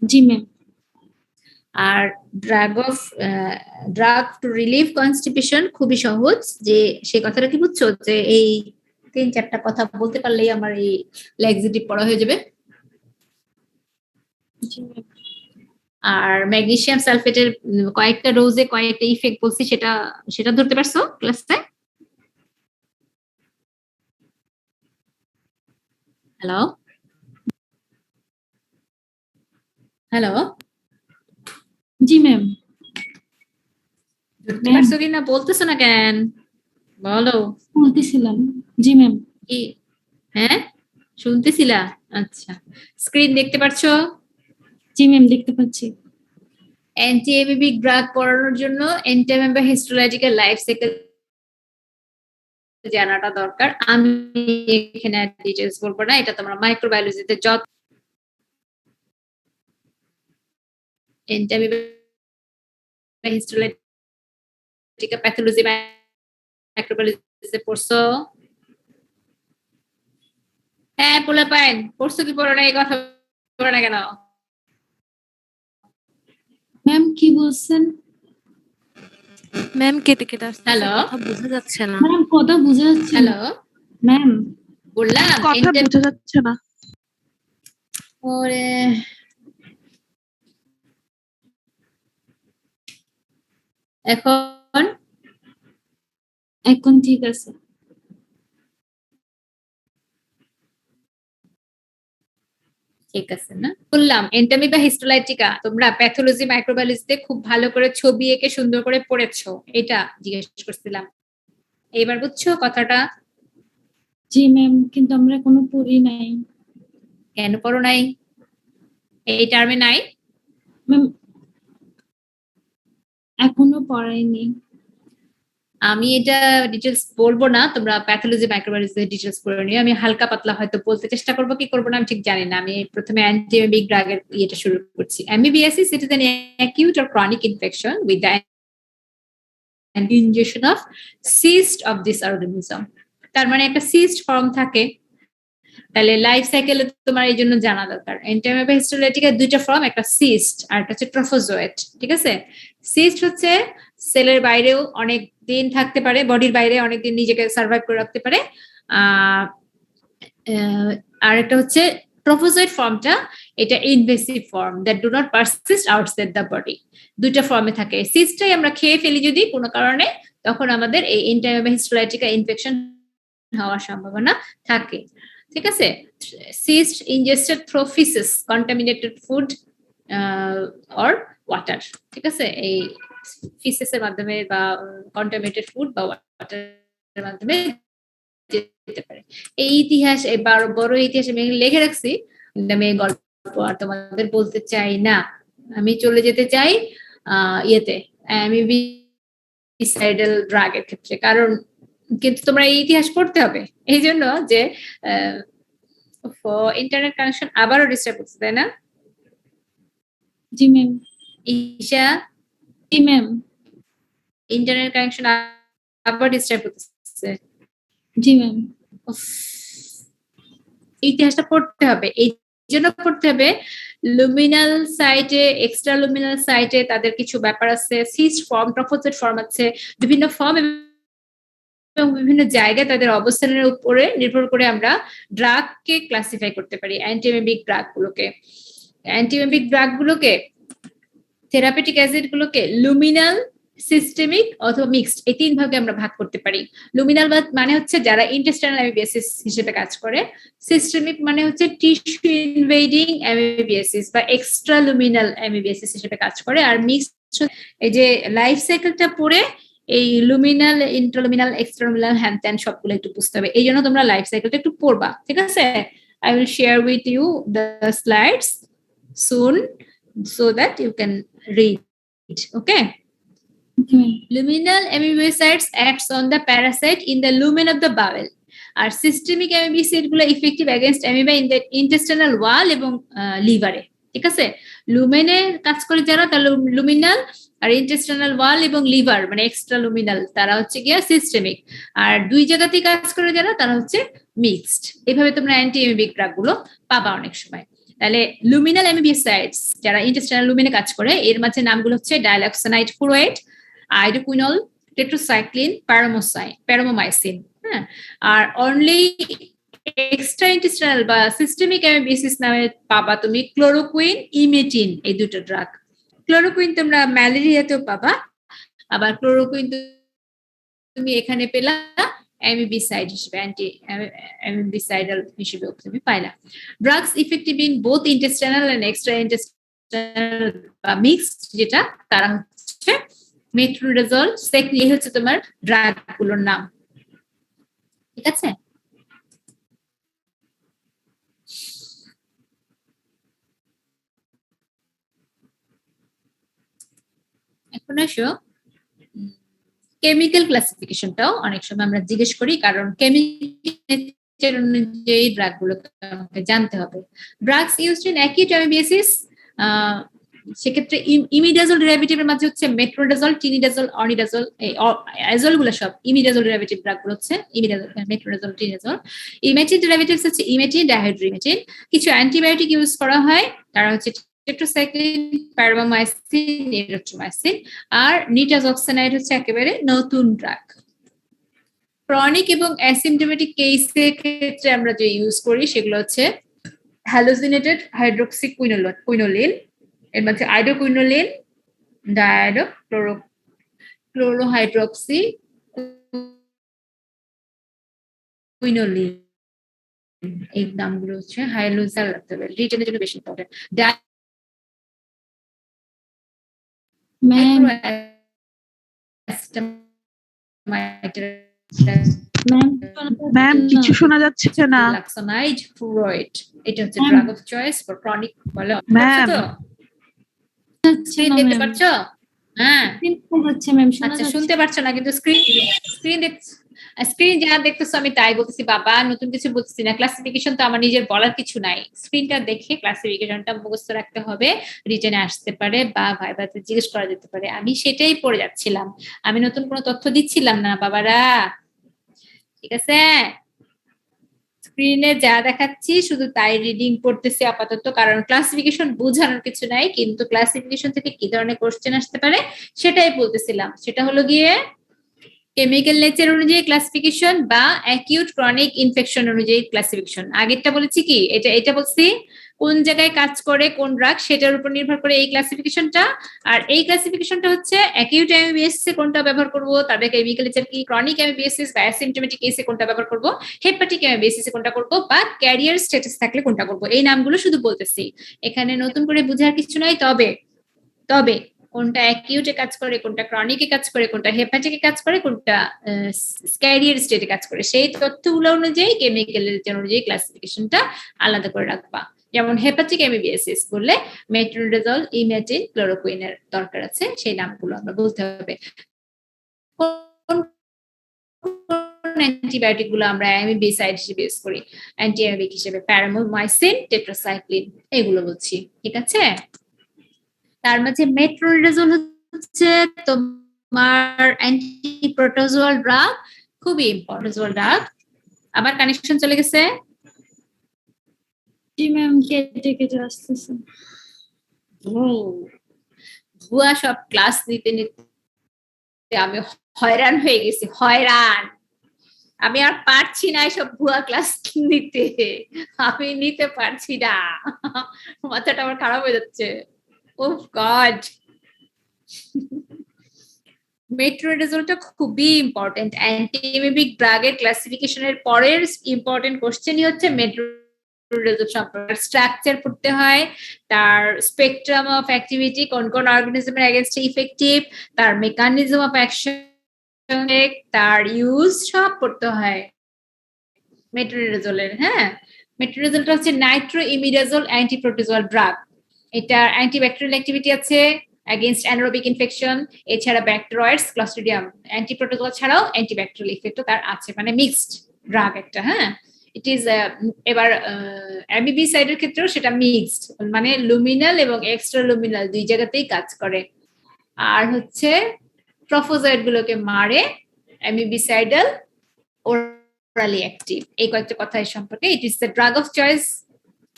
জি ম্যাম। আর ড্রাগ টু রিলিভ কনস্টিপেশন খুবই সহজ, যে সেই কথাটা কি বুঝছো, যে এই 3-4টা কথা বলতে পারলেই আমার এই ল্যাক্সেটিভ পড়া হয়ে যাবে। আর ম্যাগনেসিয়াম সালফেটের কয়েকটা ডোজে কয়েকটা ইফেক্ট বলছি, সেটা ধরতে পারছো ক্লাসে? হ্যালো হ্যালো জি ম্যাম। ধরতে পারছো কিনা বলতেছো না কেন বলো বলতেছিলাম। জি ম্যাম। কি হ্যাঁ শুনতেছিলা আচ্ছা স্ক্রিন দেখতে পাচ্ছো জি ম্যাম দেখতে পাচ্ছি। অ্যান্টি এমিবিক ড্রাগ পড়ানোর জন্য এন্টাইম বা হিস্টোলজিক্যাল লাইফ সাইকেল জানাটা দরকার আমি এখানে ডিটেইলস বলবো না এটা তোমরা মাইক্রোবায়োলজিতে যত এন্টাইম বা হিস্টোলজিক্যাল প্যাথোলজি মাইক্রোবায়োলজিতে পড়ছো হ্যাঁ পোলা পাইন পড়ছো কি পড়ো না এই কথা বলো না কেন ম্যাম কি বলছেন? ম্যাম কেটে কেটে আসছে হ্যালো কথা বোঝা যাচ্ছে না ম্যাম কথা বোঝা যাচ্ছে না। হ্যালো ম্যাম বললাম কথা বোঝা যাচ্ছে না ওরে এখন এখন ঠিক আছে। ঠিক আছে না বললাম এন্টামি বা হিস্টোলাইটিকা তোমরা প্যাথোলজি মাইক্রোবায়োলজিতে খুব ভালো করে ছবি এঁকে সুন্দর করে পড়েছো এটা জিজ্ঞেস করছিলাম এবার বুঝছো কথাটা জি ম্যাম কিন্তু আমরা কোনো পড়ি নাই। কেন পড়ো নাই এই টার্মে নাই ম্যাম এখনো পড়াইনি। আমি এটা ডিটেলস বলবো না তোমরা প্যাথোলজি মাইক্রোবায়োলজিতে ডিটেলস পড়ে নিও আমি হালকা পাতলা হয়তো বলতে চেষ্টা করবো কি করবো না আমি ঠিক জানি না আমি প্রথমে অ্যান্টিএমিক ড্রাগের ইয়েটা শুরু করছি amoebiasis it is an acute or chronic infection with the ingestion of cyst of this organism তার মানে একটা সিস্ট ফর্ম থাকে তাহলে লাইফ সাইকেলে তোমার এই জন্য জানা দরকার এন্টাইমা বা হিস্টোলাইটিকার দুইটা ফর্ম একটা সিস্ট আর একটা হচ্ছে ট্রফোজোয়েট ঠিক আছে সিস্ট হচ্ছে সেলের বাইরেও অনেক দিন থাকতে পারে বডির বাইরে অনেক দিন নিজেকে সার্ভাইভ করে রাখতে পারে আর একটা হচ্ছে ট্রফোজোয়েট ফর্মটা এটা invasive form that do not persist outside the body দুইটা ফর্মে থাকে সিস্টটাই আমরা খেয়ে ফেলি যদি কোনো কারণে তখন আমাদের এই এন্টাইমা বা হিস্টোলাইটিকা ইনফেকশন হওয়ার সম্ভাবনা থাকে ঠিক আছে cyst ingested through ফিসেস contaminated food or water ঠিক আছে এই ফিসেসের মাধ্যমে বা কন্টামিনেটেড ফুড বা ওয়াটারের মাধ্যমে যেতে পারে এই ইতিহাস এই বড় ইতিহাস আমি লিখে রাখছি কিন্তু আমি এই গল্প আর তোমাদের বলতে চাই না আমি চলে যেতে চাই ইয়েতে অ্যামিবিসাইডাল ড্রাগের ক্ষেত্রে কারণ কিন্তু তোমরা এই ইতিহাস পড়তে হবে এই জন্য যে ইন্টারনেট কানেকশন আবারও ডিস্টার্ব করছে তাই না জি ম্যাম। ঈশা জি ম্যাম। ইন্টারনেট কানেকশন আবার ডিস্টার্ব করতেছে জি ম্যাম। ইতিহাসটা পড়তে হবে এই জন্য পড়তে হবে লুমিনাল সাইটে এক্সট্রা লুমিনাল সাইটে তাদের কিছু ব্যাপার আছে সিস্ট ফর্ম ট্রফোজোয়েট ফর্ম আছে বিভিন্ন ফর্ম এবং বিভিন্ন জায়গায় তাদের অবস্থানের উপরে নির্ভর করে আমরা ড্রাগকে ক্লাসিফাই করতে পারি অ্যান্টিএমিবিক ড্রাগগুলোকে থেরাপিউটিক অ্যাসিড গুলোকে লুমিনাল সিস্টেমিক অথবা মিক্সড এই তিন ভাগে আমরা ভাগ করতে পারি লুমিনাল মানে হচ্ছে যারা ইন্টেস্টাইনাল অ্যামিবিয়াসিস হিসেবে কাজ করে সিস্টেমিক মানে হচ্ছে টিস্যু ইনভেডিং অ্যামিবিয়াসিস বা এক্সট্রা লুমিনাল অ্যামিবিয়াসিস হিসেবে কাজ করে আর মিক্সড এই যে লাইফ সাইকেলটা পড়ে এই লুমিনাল ইন্ট্রালুমিনাল এক্সট্রালুমিনাল হ্যান ত্যান সবগুলো একটু বুঝতে হবে এই জন্য তোমরা লাইফ সাইকেলটা একটু পড়বা ঠিক আছে I will share with you the slides soon so that you can read it okay luminal amoebocytes acts on the parasite in the lumen of the bowel আর সিস্টেমিক অ্যামিবিসাইড গুলো effective against amoeba in the intestinal wall এবং লিভারে ঠিক আছে লুমেনে কাজ করে যারা তারা লুমিনাল আর ইন্টেস্টাইনাল ওয়াল এবং লিভার মানে এক্সট্রা লুমিনাল তারা হচ্ছে গিয়া সিস্টেমিক আর দুই জায়গাতেই কাজ করে যারা তারা হচ্ছে মিক্সড এভাবে তোমরা অ্যান্টি এমিবিক ড্রাগ গুলো পাবা অনেক সময় তাহলে লুমিনাল অ্যামিবিসাইডস যারা ইন্টেস্টাইনাল লুমেনে কাজ করে এর মাঝে নামগুলো হচ্ছে ডাইলক্সানাইড ফুরোয়েট আইডোকুইনল টেট্রাসাইক্লিন প্যারামোমাইসিন হ্যাঁ আর অনলি এক্সট্রা ইন্টেস্টাইনাল বা সিস্টেমিক অ্যামিবিসিস নামে পাবা তুমি ক্লোরোকুইন ইমেটিন এই দুটো ড্রাগ ক্লোরোকুইন তোমরা ম্যালেরিয়াতেও পাবা আবার ক্লোরোকুইন তুমি এখানে পেলা অ্যামিবিসাইড হিসেবে অ্যামিবিসাইডাল হিসেবে তুমি পাইলা। Drugs effective in both intestinal and extra intestinal বা মিক্সড, যেটা তারা হচ্ছে মেট্রোনিডাজল, সেকলি হচ্ছে তোমার ড্রাগ গুলোর নাম। ঠিক আছে, এখন আসো কেমিক্যাল ক্লাসিফিকেশনটাও অনেক সময় আমরা জিজ্ঞেস করি, কারণ কেমিক্যাল অনুযায়ী ড্রাগ গুলোকে আমাকে জানতে হবে। Drugs used in acute amoebiasis, সেক্ষেত্রে ইমিডাজল ডেরিভেটিভের মাঝে হচ্ছে মেট্রোনিডাজল, টিনিডাজল, অর্নিডাজল, এই অ্যাজল গুলো সব ইমিডাজল ডেরিভেটিভ ড্রাগ গুলো হচ্ছে ইমিডাজল, মেট্রোনিডাজল, টিনিডাজল। ইমেটিন ডেরিভেটিভস হচ্ছে ইমেটিন, ডাইহাইড্রোইমেটিন। কিছু অ্যান্টিবায়োটিক ইউজ করা হয়, তারা হচ্ছে টেট্রাসাইক্লিন, প্যারামাইসিন, এরিথ্রোমাইসিন। আর নিটাজক্সানাইড হচ্ছে একেবারে নতুন ড্রাগ। ক্রনিক এবং অ্যাসিম্পটোমেটিক কেসের ক্ষেত্রে আমরা যে ইউজ করি সেগুলো হচ্ছে হ্যালোজিনেটেড হাইড্রোক্সিকুইনোলিন, এর মধ্যে আইডোকুইনোলিন, ডায়াডো ক্লোরোহাইড্রোক্সি কুইনোলিন, এই নামগুলো হচ্ছে হাইলোজাল রাখতে হবে, রিটেনের জন্য বেশি ইম্পর্টেন্ট। ম্যাম ম্যাম কিছু শোনা যাচ্ছে না। লাক্সানাইড ফুরয়েড, এটা হচ্ছে drug of choice for chronic. বলো ম্যাম স্ক্রিন দেখতে পাচ্ছ? হ্যাঁ, আচ্ছা শুনতে পাচ্ছ না, কিন্তু স্ক্রিন যা দেখতেছো আমি তাই বলতেছি বাবা, নতুন কিছু বলতেছি না। ক্লাসিফিকেশন তো আমার নিজের বলার কিছু নাই, স্ক্রিনটা দেখে ক্লাসিফিকেশনটা মুখস্থ রাখতে হবে, রিটেনে আসতে পারে বা ভাইভাতে জিজ্ঞেস করা যেতে পারে। আমি সেটাই পড়ে যাচ্ছিলাম, আমি নতুন কোনো তথ্য দিচ্ছিলাম না বাবারা। ঠিক আছে, স্ক্রিনে যা দেখাচ্ছি শুধু তাই রিডিং করতেছি আপাতত, কারণ ক্লাসিফিকেশন বোঝানোর কিছু নাই, কিন্তু ক্লাসিফিকেশন থেকে কি ধরনের কোশ্চেন আসতে পারে সেটাই বলতেছিলাম। সেটা হলো গিয়ে কেমিক্যাল নেচার অনুযায়ী ক্লাসিফিকেশন বা অ্যাকিউট ক্রনিক ইনফেকশন অনুযায়ী ক্লাসিফিকেশন। আগেরটা বলেছি কি, এটা বলছি কোন জায়গায় কাজ করে কোন ড্রাগ সেটার উপর নির্ভর করে এই ক্লাসিফিকেশনটা। আর এই ক্লাসিফিকেশনটা হচ্ছে অ্যাকিউট অ্যামিবিয়াসিস এ কোনটা ব্যবহার করব, তারপরে কেমিক্যাল নেচার কি, ক্রনিক অ্যামিবিয়াসিস বা অ্যাসিম্পটোমেটিক কেসে কোনটা ব্যবহার করব, হেপাটিক অ্যামিবিয়াসিস এ কোনটা করব, বা ক্যারিয়ার স্ট্যাটাস থাকলে কোনটা করব। এই নামগুলো শুধু বলতেছি, এখানে নতুন করে বোঝার কিছু নাই। তবে কোনটা অ্যাকিউটে কাজ করে, কোনটা ক্রনিকে কাজ করে, কোনটা হেপাটিকে কাজ করে, কোনটা ক্যারিয়ার স্টেটে কাজ করে, সেই তথ্যগুলো অনুযায়ী কেমিক্যাল অনুযায়ী ক্লাসিফিকেশনটা আলাদা করে রাখবা। যেমন হেপাটিক অ্যামিবিয়াসিস বললে মেট্রোনিডাজল, ইমেটিন, ক্লোরোকুইনের দরকার আছে, সেই নামগুলো আমরা বলতে হবে। অ্যান্টিবায়োটিক গুলো আমরা অ্যামিবিসাইড হিসেবে ইউজ করি, অ্যান্টি অ্যামিবিক হিসেবে প্যারামাইসিন, টেট্রাসাইক্লিন, এগুলো বলছি। ঠিক আছে, তার মাঝে মেট্রোনিডাজল হচ্ছে তোমার অ্যান্টিপ্রোটোজোয়াল ড্রাগ, খুবই ইম্পর্টেন্ট ড্রাগ। আবার কানেকশন চলে গেছে। জি ম্যাম, কেটে আসতেছে। ভুয়া সব ক্লাস নিতে আমি হয়রান হয়ে গেছি, হয়রান। আমি আর পারছি না এসব ভুয়া ক্লাস নিতে, আমি নিতে পারছি না, মাথাটা আমার খারাপ হয়ে যাচ্ছে। ওহ গড, মেট্রোনিডাজলটা খুবই ইম্পর্টেন্ট। অ্যান্টিএমিবিক ড্রাগের ক্লাসিফিকেশনের পরের ইম্পর্টেন্ট কোশ্চেনই হচ্ছে মেট্রোনিডাজল সম্পর্কে স্ট্রাকচার পড়তে হয়, তার স্পেকট্রাম অফ অ্যাক্টিভিটি, কোন কোন অর্গানিজমের এগেইনস্ট ইফেক্টিভ, তার মেকানিজম অফ অ্যাকশন, তার ইউজ সব পড়তে হয় মেট্রোনিডাজলের। হ্যাঁ, মেট্রোনিডাজলটা হচ্ছে নাইট্রো ইমিডাজল অ্যান্টিপ্রোটোজোয়াল ড্রাগ। এটা অ্যান্টিব্যাকটেরিয়াল অ্যাক্টিভিটি আছে against anaerobic infection, এছাড়া ব্যাকটেরয়েডস, ক্লস্ট্রিডিয়াম, অ্যান্টিপ্রোটোজোয়াল ছাড়াও অ্যান্টিব্যাকটেরিয়াল ইফেক্টও তার আছে, মানে মিক্সড ড্রাগ একটা। হ্যাঁ, ইট ইজ এবার অ্যামিবিসাইডের ক্ষেত্রেও সেটা মিক্সড, মানে লুমিনাল এবং এক্সট্রা লুমিনাল দুই জায়গাতেই কাজ করে। আর হচ্ছে ট্রফোজয়েড গুলোকে মারে, অ্যামিবিসাইডাল orally active। এই কয়েকটা কথা এর সম্পর্কে। It is the drug of choice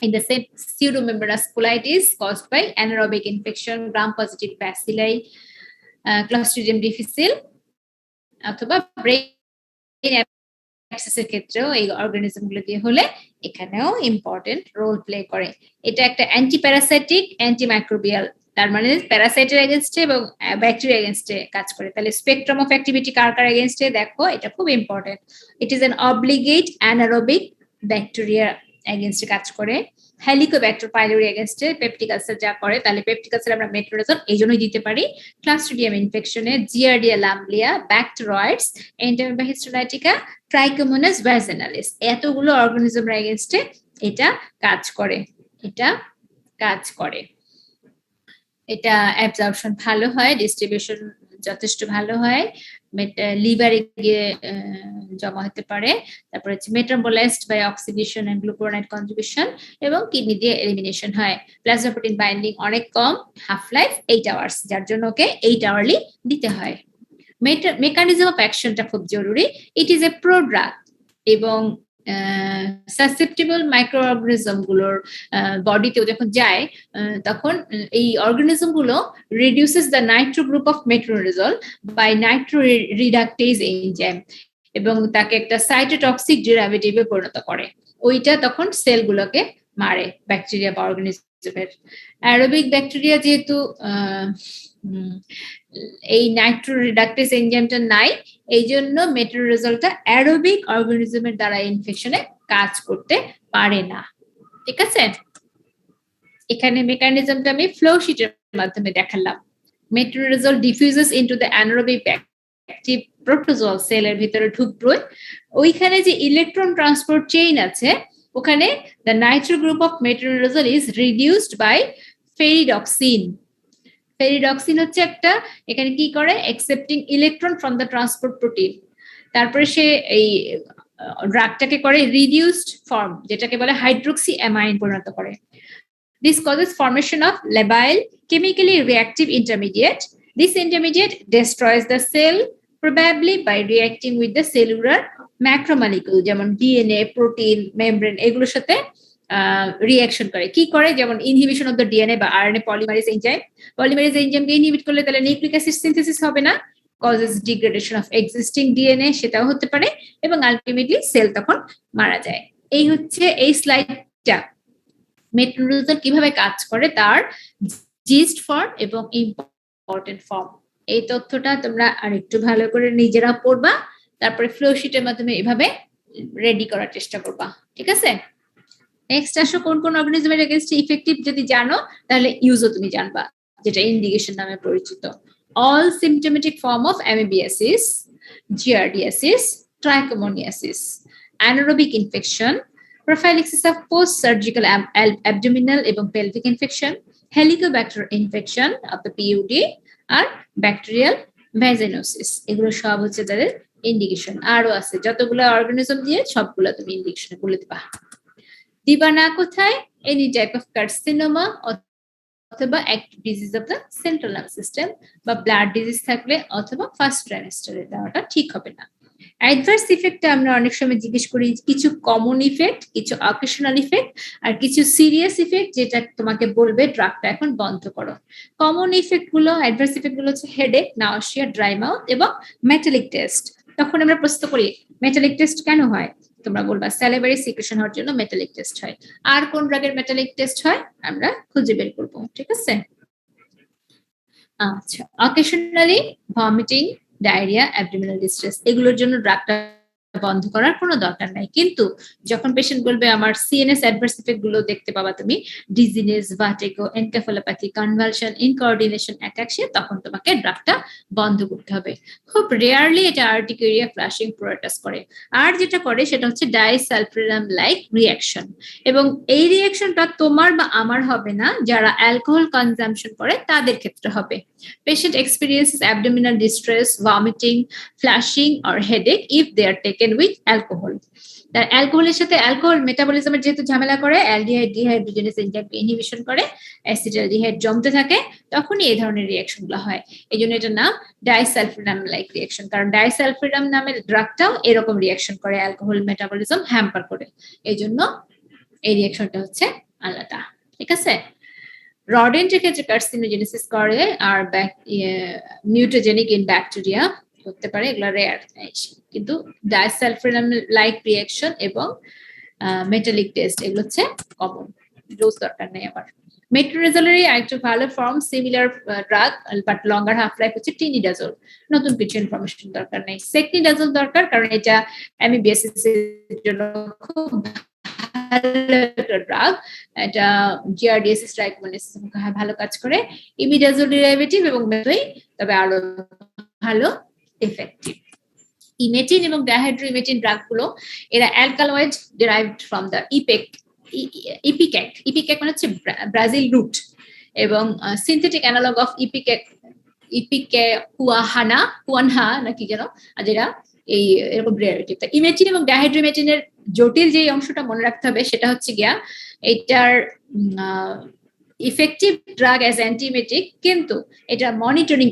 in the same pseudomembranous colitis caused by anaerobic infection, gram-positive bacilli, Clostridium difficile, অথবা ব্রেইন অ্যাক্সেসের ক্ষেত্রেও এই অর্গানিজম গুলো দিয়ে হলে এখানেও ইম্পর্টেন্ট রোল প্লে করে। এটা একটা অ্যান্টিপ্যারাসাইটিক, অ্যান্টিমাইক্রোবিয়াল তার মানে প্যারাসাইটের এগেনস্টে এবং ব্যাকটেরিয়া এগেনস্টে কাজ করে। তাহলে স্পেকট্রাম অফ অ্যাক্টিভিটি কার কার এগেনস্টে দেখো, এটা খুব important. It is an obligate anaerobic bacteria এগেনস্টে কাজ করে। হেলিকোব্যাক্টার পাইলোরি এগেনস্টে পেপটিক আলসার যা করে, তাহলে পেপটিক আলসার আমরা মেট্রোনিজল এই জন্যই দিতে পারি। ক্লাস্ট্রিডিয়াম ইনফেকশনে জিয়ারডিয়া লাম্বলিয়া, ব্যাকটেরয়েডস, এন্টামিবা হিস্টোলাইটিকা, ট্রাইকোমোনাস ভ্যাজিনালিস, এতগুলো অর্গানিজমের এগেনস্টে এটা কাজ করে। এটা অ্যাবজর্পশন ভালো হয়, ডিস্ট্রিবিউশন যথেষ্ট ভালো হয়, লিভারে গিয়ে জমা হতে পারে। তারপরে হচ্ছে metabolized by oxidation and glucuronide conjugation, এবং কিডনি দিয়ে এলিমিনেশন হয়। প্লাজমা প্রোটিন বাইন্ডিং অনেক কম, হাফ লাইফ 8 আওয়ার্স, যার জন্য ওকে 8 আওয়ারলি দিতে হয়। মেকানিজম অফ অ্যাকশনটা খুব জরুরি। ইট ইজ এ প্রোড্রাগ এবং সাসেপ্টেবল মাইক্রো অর্গানিজম গুলোর বডিতেও যখন যায় তখন এই অর্গানিজম গুলো reduces the nitro group of metronidazole by nitro reductase enzyme, এবং তাকে একটা সাইটোটক্সিক ডেরিভেটিভে পরিণত করে। ওইটা তখন সেলগুলোকে মারে, ব্যাকটেরিয়া বা অর্গানিজমের। অ্যারোবিক ব্যাকটেরিয়া যেহেতু এই নাইট্রো রিডাকটেজ এনজাইমটা নাই, এই জন্য মেট্রোনিজলটা অ্যারোবিক অর্গানিজমের দ্বারা ইনফেকশনে কাজ করতে পারে না। ঠিক আছে, এখানে মেকানিজমটা আমি ফ্লো শিটের মাধ্যমে দেখালাম। Metronidazole diffuses into the anaerobic active protozoal সেলের ভিতরে ঢুকবে। ওইখানে যে ইলেকট্রন ট্রান্সপোর্ট চেইন আছে, ওখানে the nitro group of metronidazole is reduced by ferredoxin. Ferredoxin হচ্ছে একটা, এখানে কি করে, accepting electron from the transport protein. তারপরে সে এই ড্রাগটাকে করে রিডিউসড ফর্ম, যেটাকে বলে হাইড্রোক্সি অ্যামাইন পরিণত করে। This causes formation of labile chemically reactive intermediate. This intermediate destroys the cell probably by reacting with the cellular macromolecule, যেমন ডিএনএ, প্রোটিন, মেমব্রেন, এগুলোর সাথে রিঅ্যাকশন করে। কি করে, যেমন ইনহিবিশন অফ দ্য ডিএনএ বা আরএনএ পলিমারেজ এনজাইম। পলিমারেজ এনজাইমকে ইনহিবিট করলে তাহলে নিউক্লিক অ্যাসিড সিনথেসিস হবে না, causes degradation of existing DNA, সেটাও হতে পারে, এবং আলটিমেটলি সেল তখন মারা যায়। এই হচ্ছে এই স্লাইডটা মেট্রোনিজল কিভাবে কাজ করে তার জিস্ট ফর্ম এবং ইম্পর্টেন্ট ফর্ম। এই তথ্যটা তোমরা আরেকটু ভালো করে নিজেরা পড়বা, তারপরে ফ্লো শিটের মাধ্যমে এভাবে রেডি করার চেষ্টা করবা। ঠিক আছে, নেক্সট আসো, কোন কোন অর্গানিজমের এগেইনস্টে ইফেক্টিভ যদি জানো তাহলে ইউজও তুমি জানবা, যেটা ইন্ডিকেশন নামে পরিচিত। All symptomatic form of amoebiasis, giardiasis, trichomoniasis, anaerobic infection, prophylaxis of post-surgical abdominal এবং pelvic infection, helicobacter infection of the PUD, আর ব্যাকটেরিয়াল ভ্যাজিনোসিস, এগুলো সব হচ্ছে তাদের ইন্ডিকেশন। আরো আছে যতগুলো অর্গানিজম দিয়ে সবগুলো তুমি ইন্ডিকেশন বলে দিবা। দিবা না কোথায়, এনি টাইপ অফ কার্সিনোমা অথবা active disease of the central nervous system, বা ব্লাড ডিজিজ থাকলে, অথবা ফার্স্ট ট্রাইমেস্টারে দেওয়াটা ঠিক হবে না। অ্যাডভার্স ইফেক্টটা আমরা অনেক সময় জিজ্ঞেস করি, কিছু কমন ইফেক্ট, কিছু অকেশনাল ইফেক্ট, আর কিছু সিরিয়াস ইফেক্ট, যেটা তোমাকে বলবে ড্রাগটা এখন বন্ধ করো। কমন ইফেক্ট গুলো, অ্যাডভার্স ইফেক্ট গুলো হচ্ছে হেডেক, নাউসিয়া, ড্রাই মাউথ এবং মেটালিক টেস্ট। তখন আমরা প্রশ্ন করি মেটালিক টেস্ট কেন হয়, তোমরা বলবা স্যালিভারি সিক্রেশন হওয়ার জন্য মেটালিক টেস্ট হয়। আর কোন ড্রাগের মেটালিক টেস্ট হয় আমরা খুঁজে বের করবো। ঠিক আছে, আচ্ছা, occasionally vomiting, diarrhoea, abdominal distress, এগুলোর জন্য ড্রাগটা বন্ধ করার কোনো দরকার নাই। কিন্তু যখন পেশেন্ট বলবে আমার সিএনএস অ্যাডভার্স ইফেক্ট গুলো দেখতে পাবা তুমি, dizziness, vertigo, encephalopathy, convulsion, incoordination, ataxia, তখন তোমাকে ড্রাগটা বন্ধ করতে হবে। খুব রেয়ারলি এটা আর্টিকেরিয়া, ফ্লাশিং, প্রোরাটাস করে। আর যেটা করে সেটা হচ্ছে ডাইসালফিরাম লাইক রিঅ্যাকশন, এবং এই রিঅ্যাকশনটা তোমার বা আমার হবে না, যারা অ্যালকোহল কনজাম্পশন করে তাদের ক্ষেত্রে হবে। Patient experiences abdominal distress, vomiting, flushing or headache if they are taken with alcohol. তার অ্যালকোহলের সাথে, অ্যালকোহল মেটাবলিজমের যেহেতু ঝামেলা করে, অ্যালডিহাইড ডিহাইড্রোজেনেস এনজাইমকে ইনহিবিশন করে, অ্যাসিটালডিহাইড জমতে থাকে, তখনই এই ধরনের রিঅ্যাকশন গুলো হয়। এই জন্য এটার নাম ডাইসালফিরাম লাইক রিঅ্যাকশন, কারণ ডাইসালফিরাম নামের ড্রাগটাও এরকম রিঅ্যাকশন করে, অ্যালকোহল মেটাবলিজম হ্যাম্পার করে। এই জন্য এই রিঅ্যাকশনটা হচ্ছে আলাদা। ঠিক আছে, রডেন্টের ক্ষেত্রে কার্সিনোজেনেসিস করে, আর নিউট্রোজেনিক ইন ব্যাকটেরিয়া করতে পারে, এগুলো রেয়ার। কিন্তু ডাইসালফিরাম লাইক রিঅ্যাকশন এবং মেটালিক টেস্ট এগুলো হচ্ছে কমন, ডোজ দরকার নেই আবার। মেট্রোরেজলেরই আরেকটু ভালো form, similar drug but longer half life হচ্ছে টিনিডাজল। নতুন কিছু ইনফরমেশন দরকার নেই। সেকনিডাজল দরকার, কারণ এটা অ্যামিবিএসিস এর জন্য খুব ভালো একটা ড্রাগ। এটা জিআরডিএসএস ট্রাইকোমোনাসিস ভালো কাজ করে। ইমিডাজল ডেরিভেটিভ এবং মেথই তবে আরো ভালো এফেক্টিভ। ইমেটিন এবং ডাইহাইড্রোইমেটিন ড্রাগগুলো এরা অ্যালকালয়েড ডিরাইভড ফ্রম দ্য ইপিক্যাক। ইপিক্যাক মানে হচ্ছে ব্রাজিল রুট, এবং সিনথেটিক অ্যানালগ অফ কুয়ানহা নাকি যেন, যেটা এই এরকম ডেরিভেটিভ। ইমেটিন এবং ডাইহাইড্রোইমেটিনের জটিল যে অংশটা মনে রাখতে হবে সেটা হচ্ছে গিয়া এটার ইফেক্টিভ ড্রাগ অ্যাজ অ্যান্টিমেটিক, কিন্তু এটা মনিটরিং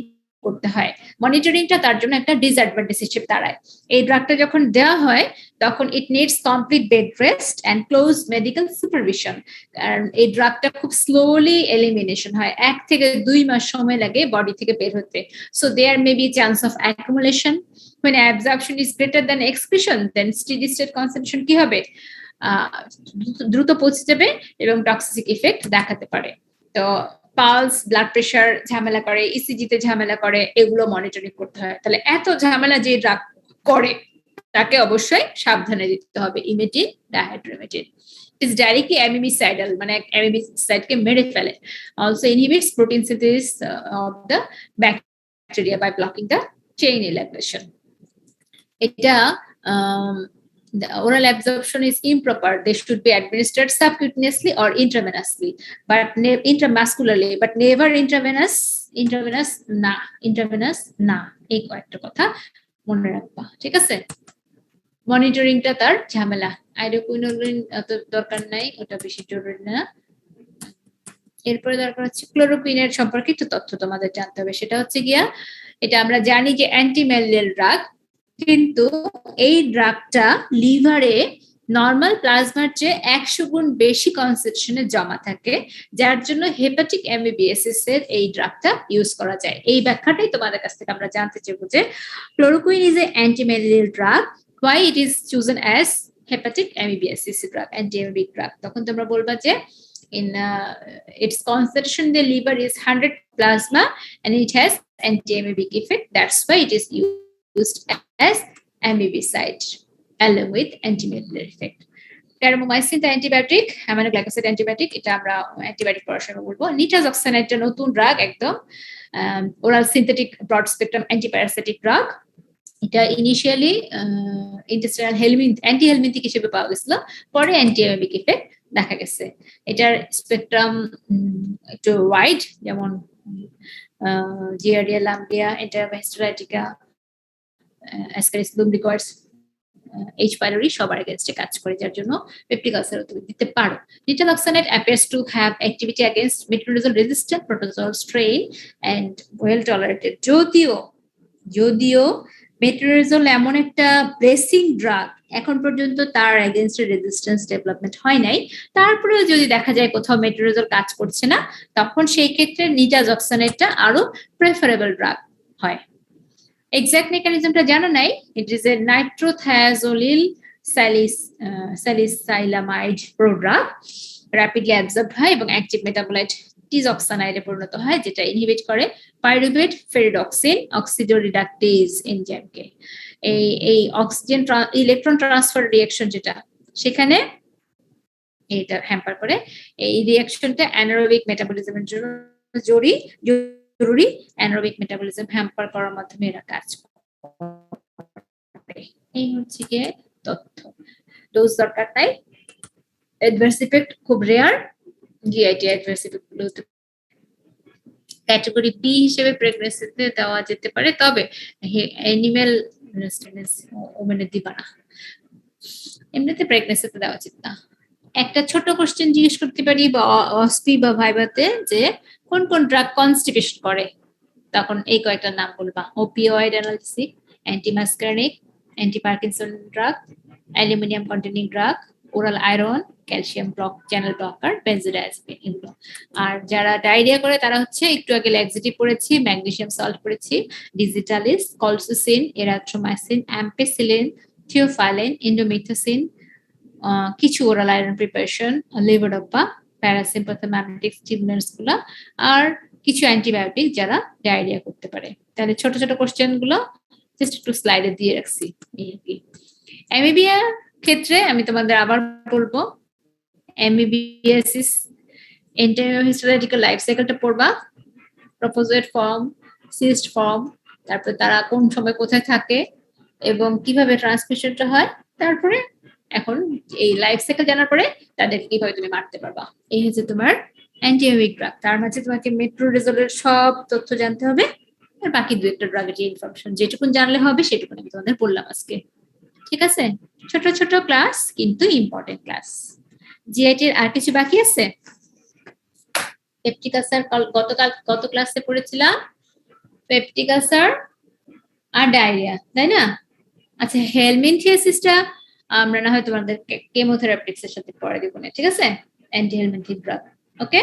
করতে হয়। মনিটরিংটা তার জন্য একটা ডিসঅ্যাডভান্টেজ হিসেবে দাঁড়ায়। এই ড্রাগটা যখন দেওয়া হয় তখন it needs complete bed rest and close medical supervision, কারণ এই ড্রাগটা খুব স্লোলি এলিমিনেশন হয়, 1 থেকে 2 মাস সময় লাগে বডি থেকে বের হতে। So there may be chance of accumulation. when absorption is greater than excretion, then steady state concentration কি হবে, দ্রুত পৌঁছে যাবে এবং টক্সিক ইফেক্ট দেখাতে পারে। তো পালস, ব্লাড প্রেশার ঝামেলা করে, ইসিজিতে ঝামেলা করে, এগুলো মনিটরিং করতে হয়। তাহলে এত ঝামেলা যে ড্রাগ করে তাকে অবশ্যই সাবধানে দিতে হবে। ইমেটিন, ডাইহাইড্রোইমেটিন is directly amimicidal, মানে amimicide-কে মেরে ফেলে। Also inhibits protein synthesis of the bacteria by blocking the chain elongation. এটা the oral absorption is improper. They should be administered subcutaneously or intravenously, but intramuscularly, but never intravenous না। এই কয়েকটা কথা মনে রাখবা, ঠিক আছে? মনিটরিংটা তার ঝামেলা। আইডোকুইনোলিন এত দরকার নাই, ওটা বেশি জরুরি না। এরপরে দরকার হচ্ছে ক্লোরোকুইনের সম্পর্কে একটু তথ্য তোমাদের জানতে হবে। সেটা হচ্ছে গিয়া, এটা আমরা জানি যে অ্যান্টিম্যালেরিয়াল ড্রাগ, কিন্তু এই ড্রাগটা লিভারে নর্মাল প্লাজমার চেয়ে 100 গুণ বেশি কনসেন্ট্রেশনে জমা থাকে, যার জন্য হেপাটিক অ্যামিবিএসিস এর এই ড্রাগটা ইউজ করা যায়। এই ব্যাখ্যাটাই তোমাদের কাছ থেকে আমরা জানতে চাইবো যে chloroquine is a antimalarial drug, why it is chosen as hepatic amoebiasis drug, anti-amoebic drug। তখন তোমরা বলবা যে in its concentration in the liver is 100 plasma and it has anti-amoebic effect, that's why it is used as amebicide along with antimalarial effect. Clarithromycin the antibiotic, aminoglycoside antibiotic, এটা আমরা অ্যান্টিবায়োটিক পড়ার সময় বলবো। নিটাজক্সানাইড একটা নতুন ড্রাগ, একদম oral synthetic broad spectrum antiparasitic drug. এটা ইনিশিয়ালি ইন্টেস্টাইনাল অ্যান্টিহেলমিন্থিক হিসেবে পাওয়া গেছিল, পরে অ্যান্টিএমিক ইফেক্ট দেখা গেছে। এটার স্পেকট্রাম একটু ওয়াইড, যেমন জিয়ারডিয়া, লাম্বিয়া, এন্টারভেস্টুলাইটিকা, অ্যাসকারিস লুম্ব্রিকয়েডস, H. pylori সবার এগেইনস্টে কাজ করে, যার জন্য পেপটিক আলসার দিতে পারো। নিটালক্সানাইড appears to have activity against metronidazole resistant protozoal strain and well tolerated, যদিও মেট্রোনিডাজল এমন একটা ব্রেসিং ড্রাগ, এখন পর্যন্ত তার এগেইনস্টে রেজিস্ট্যান্স ডেভেলপমেন্ট হয় নাই। তারপরেও যদি দেখা যায় কোথাও মেট্রোনিডাজল কাজ করছে না, তখন সেই ক্ষেত্রে নিটাজক্সানাইডটা আরো প্রেফারেবল ড্রাগ হয়। এক্সাক্ট মেকানিজমটা জানা নাই। It is a nitrothiazolyl salicylamide prodrug, rapidly absorbed হয় এবং অ্যাক্টিভ মেটাবোলাইট টিজক্সানাইডে পরিণত হয়, যেটা ইনহিবিট করে পাইরুভেট ফেরিডক্সিন অক্সিডোরিডাকটেজ এনজাইমকে। এই অক্সিজেন ইলেকট্রন ট্রান্সফার রিঅ্যাকশন যেটা, সেখানে এটা হ্যাম্পার করে। এই রিঅ্যাকশনটা অ্যানারোবিক মেটাবলিজমের জন্য জরুরি। অ্যানারোবিক মেটাবলিজম হ্যাম্পার করার মাধ্যমে এরা কাজ করে। এই হচ্ছে গিয়ে তথ্য। ডোজ দরকার নাই। অ্যাডভার্স ইফেক্ট খুব রেয়ার। GIT অ্যাডভার্স ইফেক্ট গুলো ক্যাটাগরি বি হিসেবে প্রেগন্যান্সিতে দেওয়া যেতে পারে, তবে অ্যানিমাল রেস্টেন্স ওমেনে দিবা না, এমনিতে প্রেগন্যান্সিতে দেওয়া উচিত না। একটা ছোট কোশ্চেন জিজ্ঞেস করতে পারি বা অসপি বা ভাইবাতে, যে কোন কোন ড্রাগ কনস্টিপেশন করে, তখন এই কয়েকটা নাম বলবা। Opioid analgesic, antimuscarinic, antiparkinson drug, aluminium containing drug, oral iron, calcium channel blocker, benzodiazepine, এগুলো। আর যারা ডায়রিয়া করে তারা হচ্ছে, একটু আগে ল্যাক্সিটিভ পড়েছি, ম্যাগনেসিয়াম সল্ট পড়েছি, ডিজিটালিস, কলসিসিন, এরাথ্রোমাইসিন, অ্যাম্পেসিলিন, থিওফাইলিন, ইন্ডোমিথোসিন, কিছু ওরাল আয়রন প্রিপারেশন, লেভোডোপা, প্যারাসিম্পাথোম্যাগনেটিক স্টিমুলেন্টস গুলো আর কিছু অ্যান্টিবায়োটিক যারা ডায়রিয়া করতে পারে। তাহলে ছোট ছোট কোশ্চেন গুলো জাস্ট একটু স্লাইডে দিয়ে রাখছি। অ্যামিবিয়া ক্ষেত্রে আমি তোমাদের আবার বলবো, অ্যামিবিয়াসিস এন্টারোহিস্টোলজিক্যাল লাইফ সাইকেলটা পড়বা, প্রপোজয়েড ফর্ম, সিস্ট ফর্ম, তারপরে তারা কোন সময় কোথায় থাকে এবং কিভাবে ট্রান্সমিশনটা হয়। তারপরে এখন এই লাইফ সাইকেল জানার পরে তাদের কিভাবে তুমি মারতে পারবা। এই হচ্ছে তোমার অ্যান্টিবায়োটিক ড্রাগ। তার মাঝে তোমাকে মেট্রোরেজোলের সব তথ্য জানতে হবে, আর বাকি দু একটা ড্রাগের যে ইনফরমেশন যেটুকুন জানলে হবে সেটুকুন আমি তোমাদের বললাম আজকে। ঠিক আছে, ছোট ছোট ক্লাস কিন্তু ইম্পর্টেন্ট ক্লাস। জিআইটির আর কিছু বাকি আছে? পেপটিক আলসার গত ক্লাসে পড়েছিলাম, পেপটিক আলসার আর ডায়রিয়া, তাই না? আচ্ছা, হেলমিনথিয়াসিসটা আমরা না হয় তোমাদের কেমোথেরাপিটিক্স এর সাথে পড়ে দিব না, ঠিক আছে? Anti helminthic drug. Okay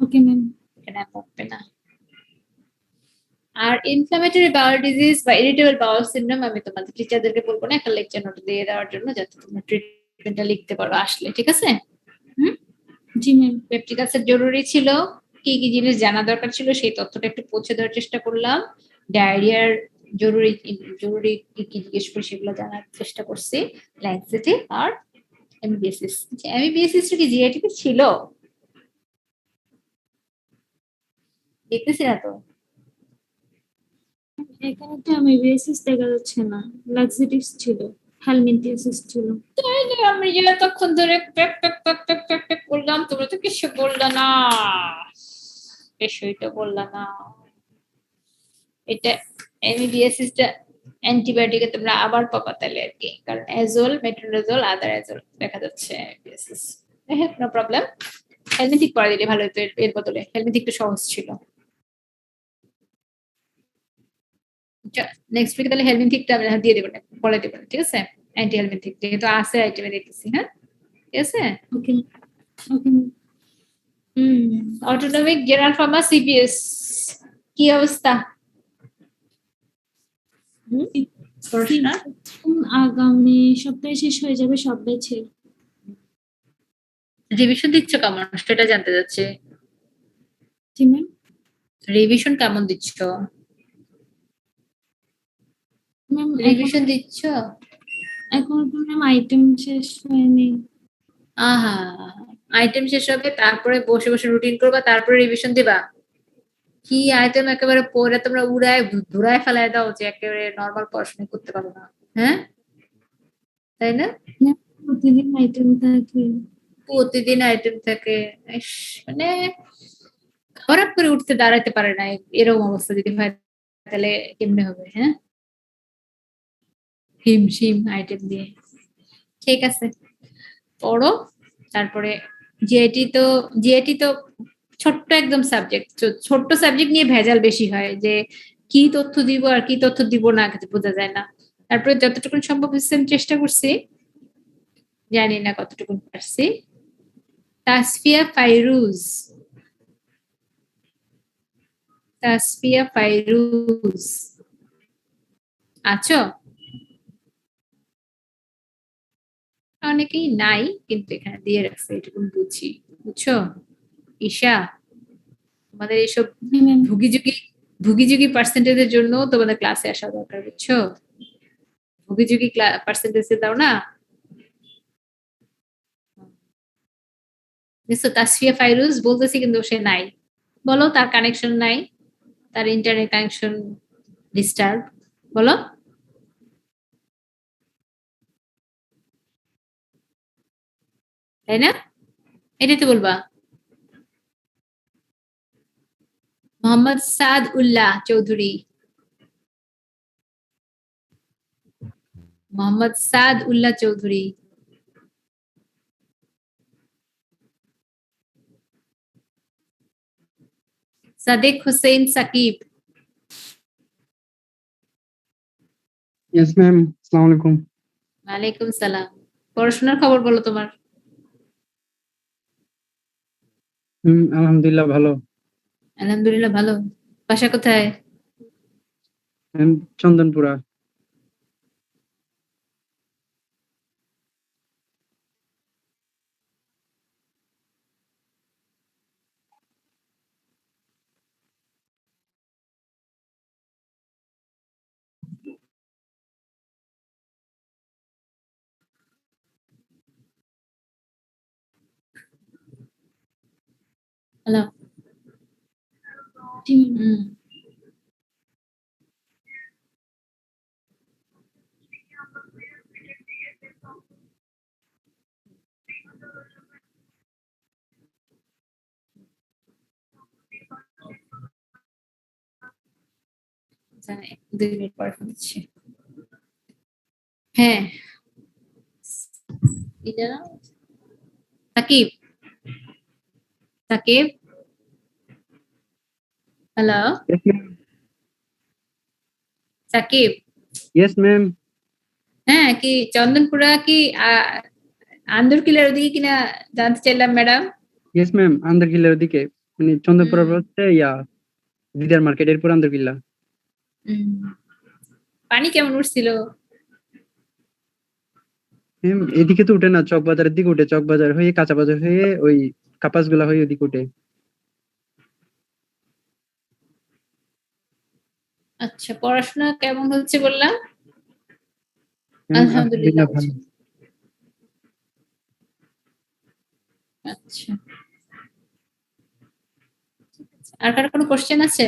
okay ma'am. এখানে পড়বে না। আর ইনফ্লামেটরি বাউল ডিজিজ বা ইরিটেবল বাউল সিনড্রোম আমি তোমাদের টিচারদেরকে বলবো না, একটা লেকচার নোট দিয়ে দেওয়ার জন্য, যাতে তোমরা ট্রিটমেন্টটা লিখতে পারো আসলে, ঠিক আছে? জি ম্যাম। পেপটিক আলসার জরুরি ছিল, কি কি জিনিস জানা দরকার ছিল সেই তথ্যটা একটু পৌঁছে দেওয়ার চেষ্টা করলাম। ডায়রিয়ার জরুরি জরুরি কি কি জিজ্ঞেস করি সেগুলো জানার চেষ্টা করছি। ল্যান্সেটে আর এমবিএসএস। এমবিএসএস কি জিআইটিতে ছিল? দেখতেছি না তো। এখানে তো অ্যামিবিয়াসিস দেখা যাচ্ছে না, লাক্সিটিস ছিল, হেলমিনথিয়াসিস ছিল। আমি যে তখন ধরে pack pack pack pack pack pack করলাম, তোমরা তো কিছু বললা না, কিছুই তো বললা না। এটা এমবিএসএসটা অ্যান্টিবায়োটিকে তোমরা আবার পাবা তাহলে আর কি, কারণ অ্যাজোল, মেট্রোনেজোল, আদার অ্যাজোল দেখা যাচ্ছে এমবিএসএস। হ্যাঁ, নো প্রবলেম। হেলমিথিক পড়া দিলে ভালো হতো, এর বদলে হেলমিথিক তো সহজ ছিল। নেক্সট উইকে তাহলে হেলমিথিকটা আমি দিয়ে দেবো, বলে দেবো, ঠিক আছে? অ্যান্টি হেলমিথিক যেহেতু আছে আইটেমে দেখতেছি। হ্যাঁ, ঠিক আছে। Okay okay ma'am. Autonomic general pharma CPS কি অবস্থা? পড়াশোনা আগামী সপ্তাহে শেষ হয়ে যাবে সব ব্যাচে। রিভিশন দিচ্ছ কেমন সেটা জানতে যাচ্ছে। জি ম্যাম। রিভিশন কেমন দিচ্ছ? ম্যাম রিভিশন দিচ্ছ? এখন তো ম্যাম আইটেম শেষ হয়নি। আহা, আইটেম শেষ হবে তারপরে বসে বসে রুটিন করবা, তারপরে রিভিশন দিবা? কি আইটেম একেবারে পড়ে তোমরা উড়ায় ধুরায় ফেলায় দাও যে একেবারে নরমাল পড়াশোনা করতে পারো না। হ্যাঁ, তাই না? প্রতিদিন আইটেম থাকে। প্রতিদিন আইটেম থাকে, ইস, মানে খারাপ করে উঠতে দাঁড়াতে পারে না, এরকম অবস্থা যদি হয় তাহলে কেমনে হবে? হ্যাঁ, হিমশিম আইটেম দিয়ে। ঠিক আছে, পড়ো। তারপরে জিআইটি তো ছোট্ট একদম সাবজেক্ট, ছোট্ট সাবজেক্ট নিয়ে ভেজাল বেশি হয়, যে কি তথ্য দিব আর কি তথ্য দিব না বোঝা যায় না। তারপরে যতটুকু সম্ভব আমি চেষ্টা করছি, জানি না কতটুকু পারছি। তাসফিয়া ফাইরুজ, তাসফিয়া ফাইরুজ আছো? অনেকেই নাই, কিন্তু এখানে দিয়ে রাখছে, এটুকু বুঝি, বুঝছো? ঈশা, তোমাদের এইসব ভুগিযুগি পার্সেন্টেজের জন্য তোমাদের ক্লাসে আসা দরকার, বুঝছো? ভুগিযুগি পার্সেন্টেজ দাও না। তাসফিয়া ফাইরুজ বলতেছি কিন্তু সে নাই, বলো তার কানেকশন নাই, তার ইন্টারনেট কানেকশন ডিস্টার্ব, বলো। তাই না? এটাই তো বলবা। মোহাম্মদ সাদ উল্লাহ চৌধুরী, মোহাম্মদ সাদ উল্লাহ চৌধুরী। সাদেক হোসেন সাকিব। ইয়েস ম্যাম, আসসালামু আলাইকুম। ওয়ালাইকুম সালাম। পড়াশোনার খবর বলো তোমার। আলহামদুলিল্লাহ ভালো। আলহামদুলিল্লাহ ভালো। বাসা কোথায়? চন্দনপুরা। হ্যালো জি ম্যাম। জানি 2 মিনিট পরে ফোন দিচ্ছি। হ্যাঁ এটা Sakib Sakib hello Yes, ma'am. Sakib Yes, ma'am. হ্যাঁ কি চন্দনপুরা কি আন্দরকিলার ওদিকে কিনা জানতে চাইলাম ম্যাডাম। Yes, ma'am. আন্দরকিল্লার দিকে মানে চন্দ্রপুরা হচ্ছে দিদার মার্কেট এরপর আন্দরকিল্লা। পানি কেমন উঠছিল? ম্যাম এদিকে তো উঠে না, চকবাজারের দিকে উঠে, চকবাজার হয়ে কাঁচা বাজার হয়ে ওই কাপাসগুলা হয়ে ওদিকে উঠে। আচ্ছা পড়াশোনা কেমন হচ্ছে বললাম? ম্যাম, আলহামদুলিল্লাহ ভালো। আচ্ছা আর কারো কোনো কোশ্চেন আছে?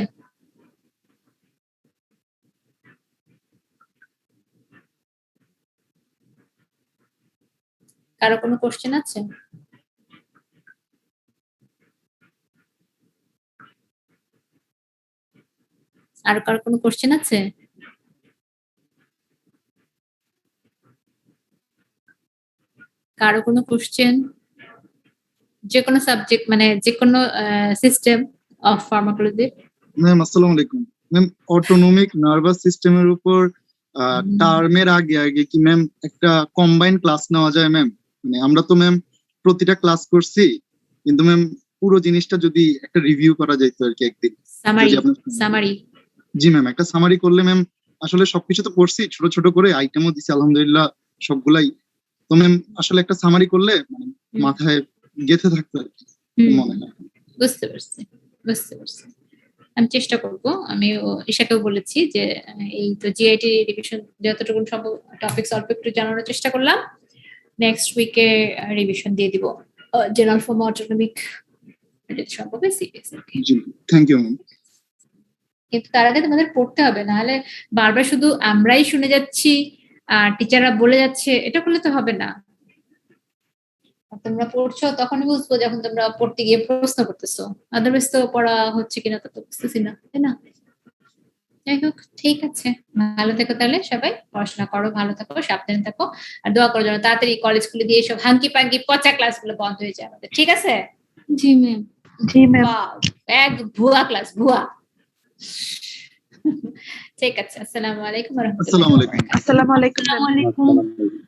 কারো কোনো কোশ্চেন আছে? আর কারো কোনো কোশ্চেন আছে? কারো কোনো কোশ্চেন? যে কোনো সাবজেক্ট মানে যে কোনো সিস্টেম অফ ফার্মাকোলজি। ম্যাম আসসালামু আলাইকুম ম্যাম, অটোনমিক নার্ভাস সিস্টেমের উপর টার্মের আগে আগে কি ম্যাম একটা কম্বাইন ক্লাস নেওয়া যায় ম্যাম? মানে আমরা তো ম্যাম প্রতিটা ক্লাস করছি, কিন্তু ম্যাম পুরো জিনিসটা যদি একটা রিভিউ করা যেত আর কি একদিন। সামারি যদি আপনার- সামারি জি ম্যাম, একটা সামারি করলে ম্যাম আসলে সবকিছু তো পড়ছি, ছোট ছোট করে আইটেমও দিছি আলহামদুলিল্লাহ সবগুলাই। তো ম্যাম আসলে একটা সামারি করলে মানে মাথায় গেঁথে থাকতো আর কি মনে হয়। বুঝতে পারছি বুঝতে পারছি। আমি চেষ্টা করব। আমি ঈশাকেও বলেছি যে এই তো জিআইটি রিভিশন যতটুকু সম্ভব টপিক অল্প একটু জানানোর চেষ্টা করলাম। নেক্সট উইকে রিভিশন দিয়ে দিব জেনারেল ফর্ম অটোনমিক যদি সম্ভব হয় সিরিয়াস। জি থ্যাংক ইউ ম্যাম। কিন্তু তার আগে তোমাদের পড়তে হবে, নাহলে বারবার শুধু আমরাই শুনে যাচ্ছি আর টিচাররা বলে যাচ্ছে, এটা করলে তো হবে না। তোমরা পড়ছো তখনই বুঝবো যখন তোমরা পড়তে গিয়ে প্রশ্ন করতেছো, আদারওয়াইজ তো পড়া হচ্ছে কিনা তো বুঝতেছি না, তাই না? যাই হোক ঠিক আছে, ভালো থেকো তাহলে সবাই, পড়াশোনা করো, ভালো থাকো, সাবধানে থাকো, আর দোয়া করো যেন তাড়াতাড়ি কলেজ খুলে দিয়ে সব হাঙ্কি পাঙ্কি পচা ক্লাসগুলো বন্ধ হয়ে যায় আমাদের, ঠিক আছে? জি ম্যাম। জি ম্যাম। এক ভুয়া ক্লাস ভুয়া। ঠিক আছে, আসসালামু আলাইকুম ওয়া রাহমাতুল্লাহি আসসালামু ওয়া আলাইকুম। বারাকাতুহু। আসসালামু আলাইকুম ম্যাম। আসসালামু আলাইকুম।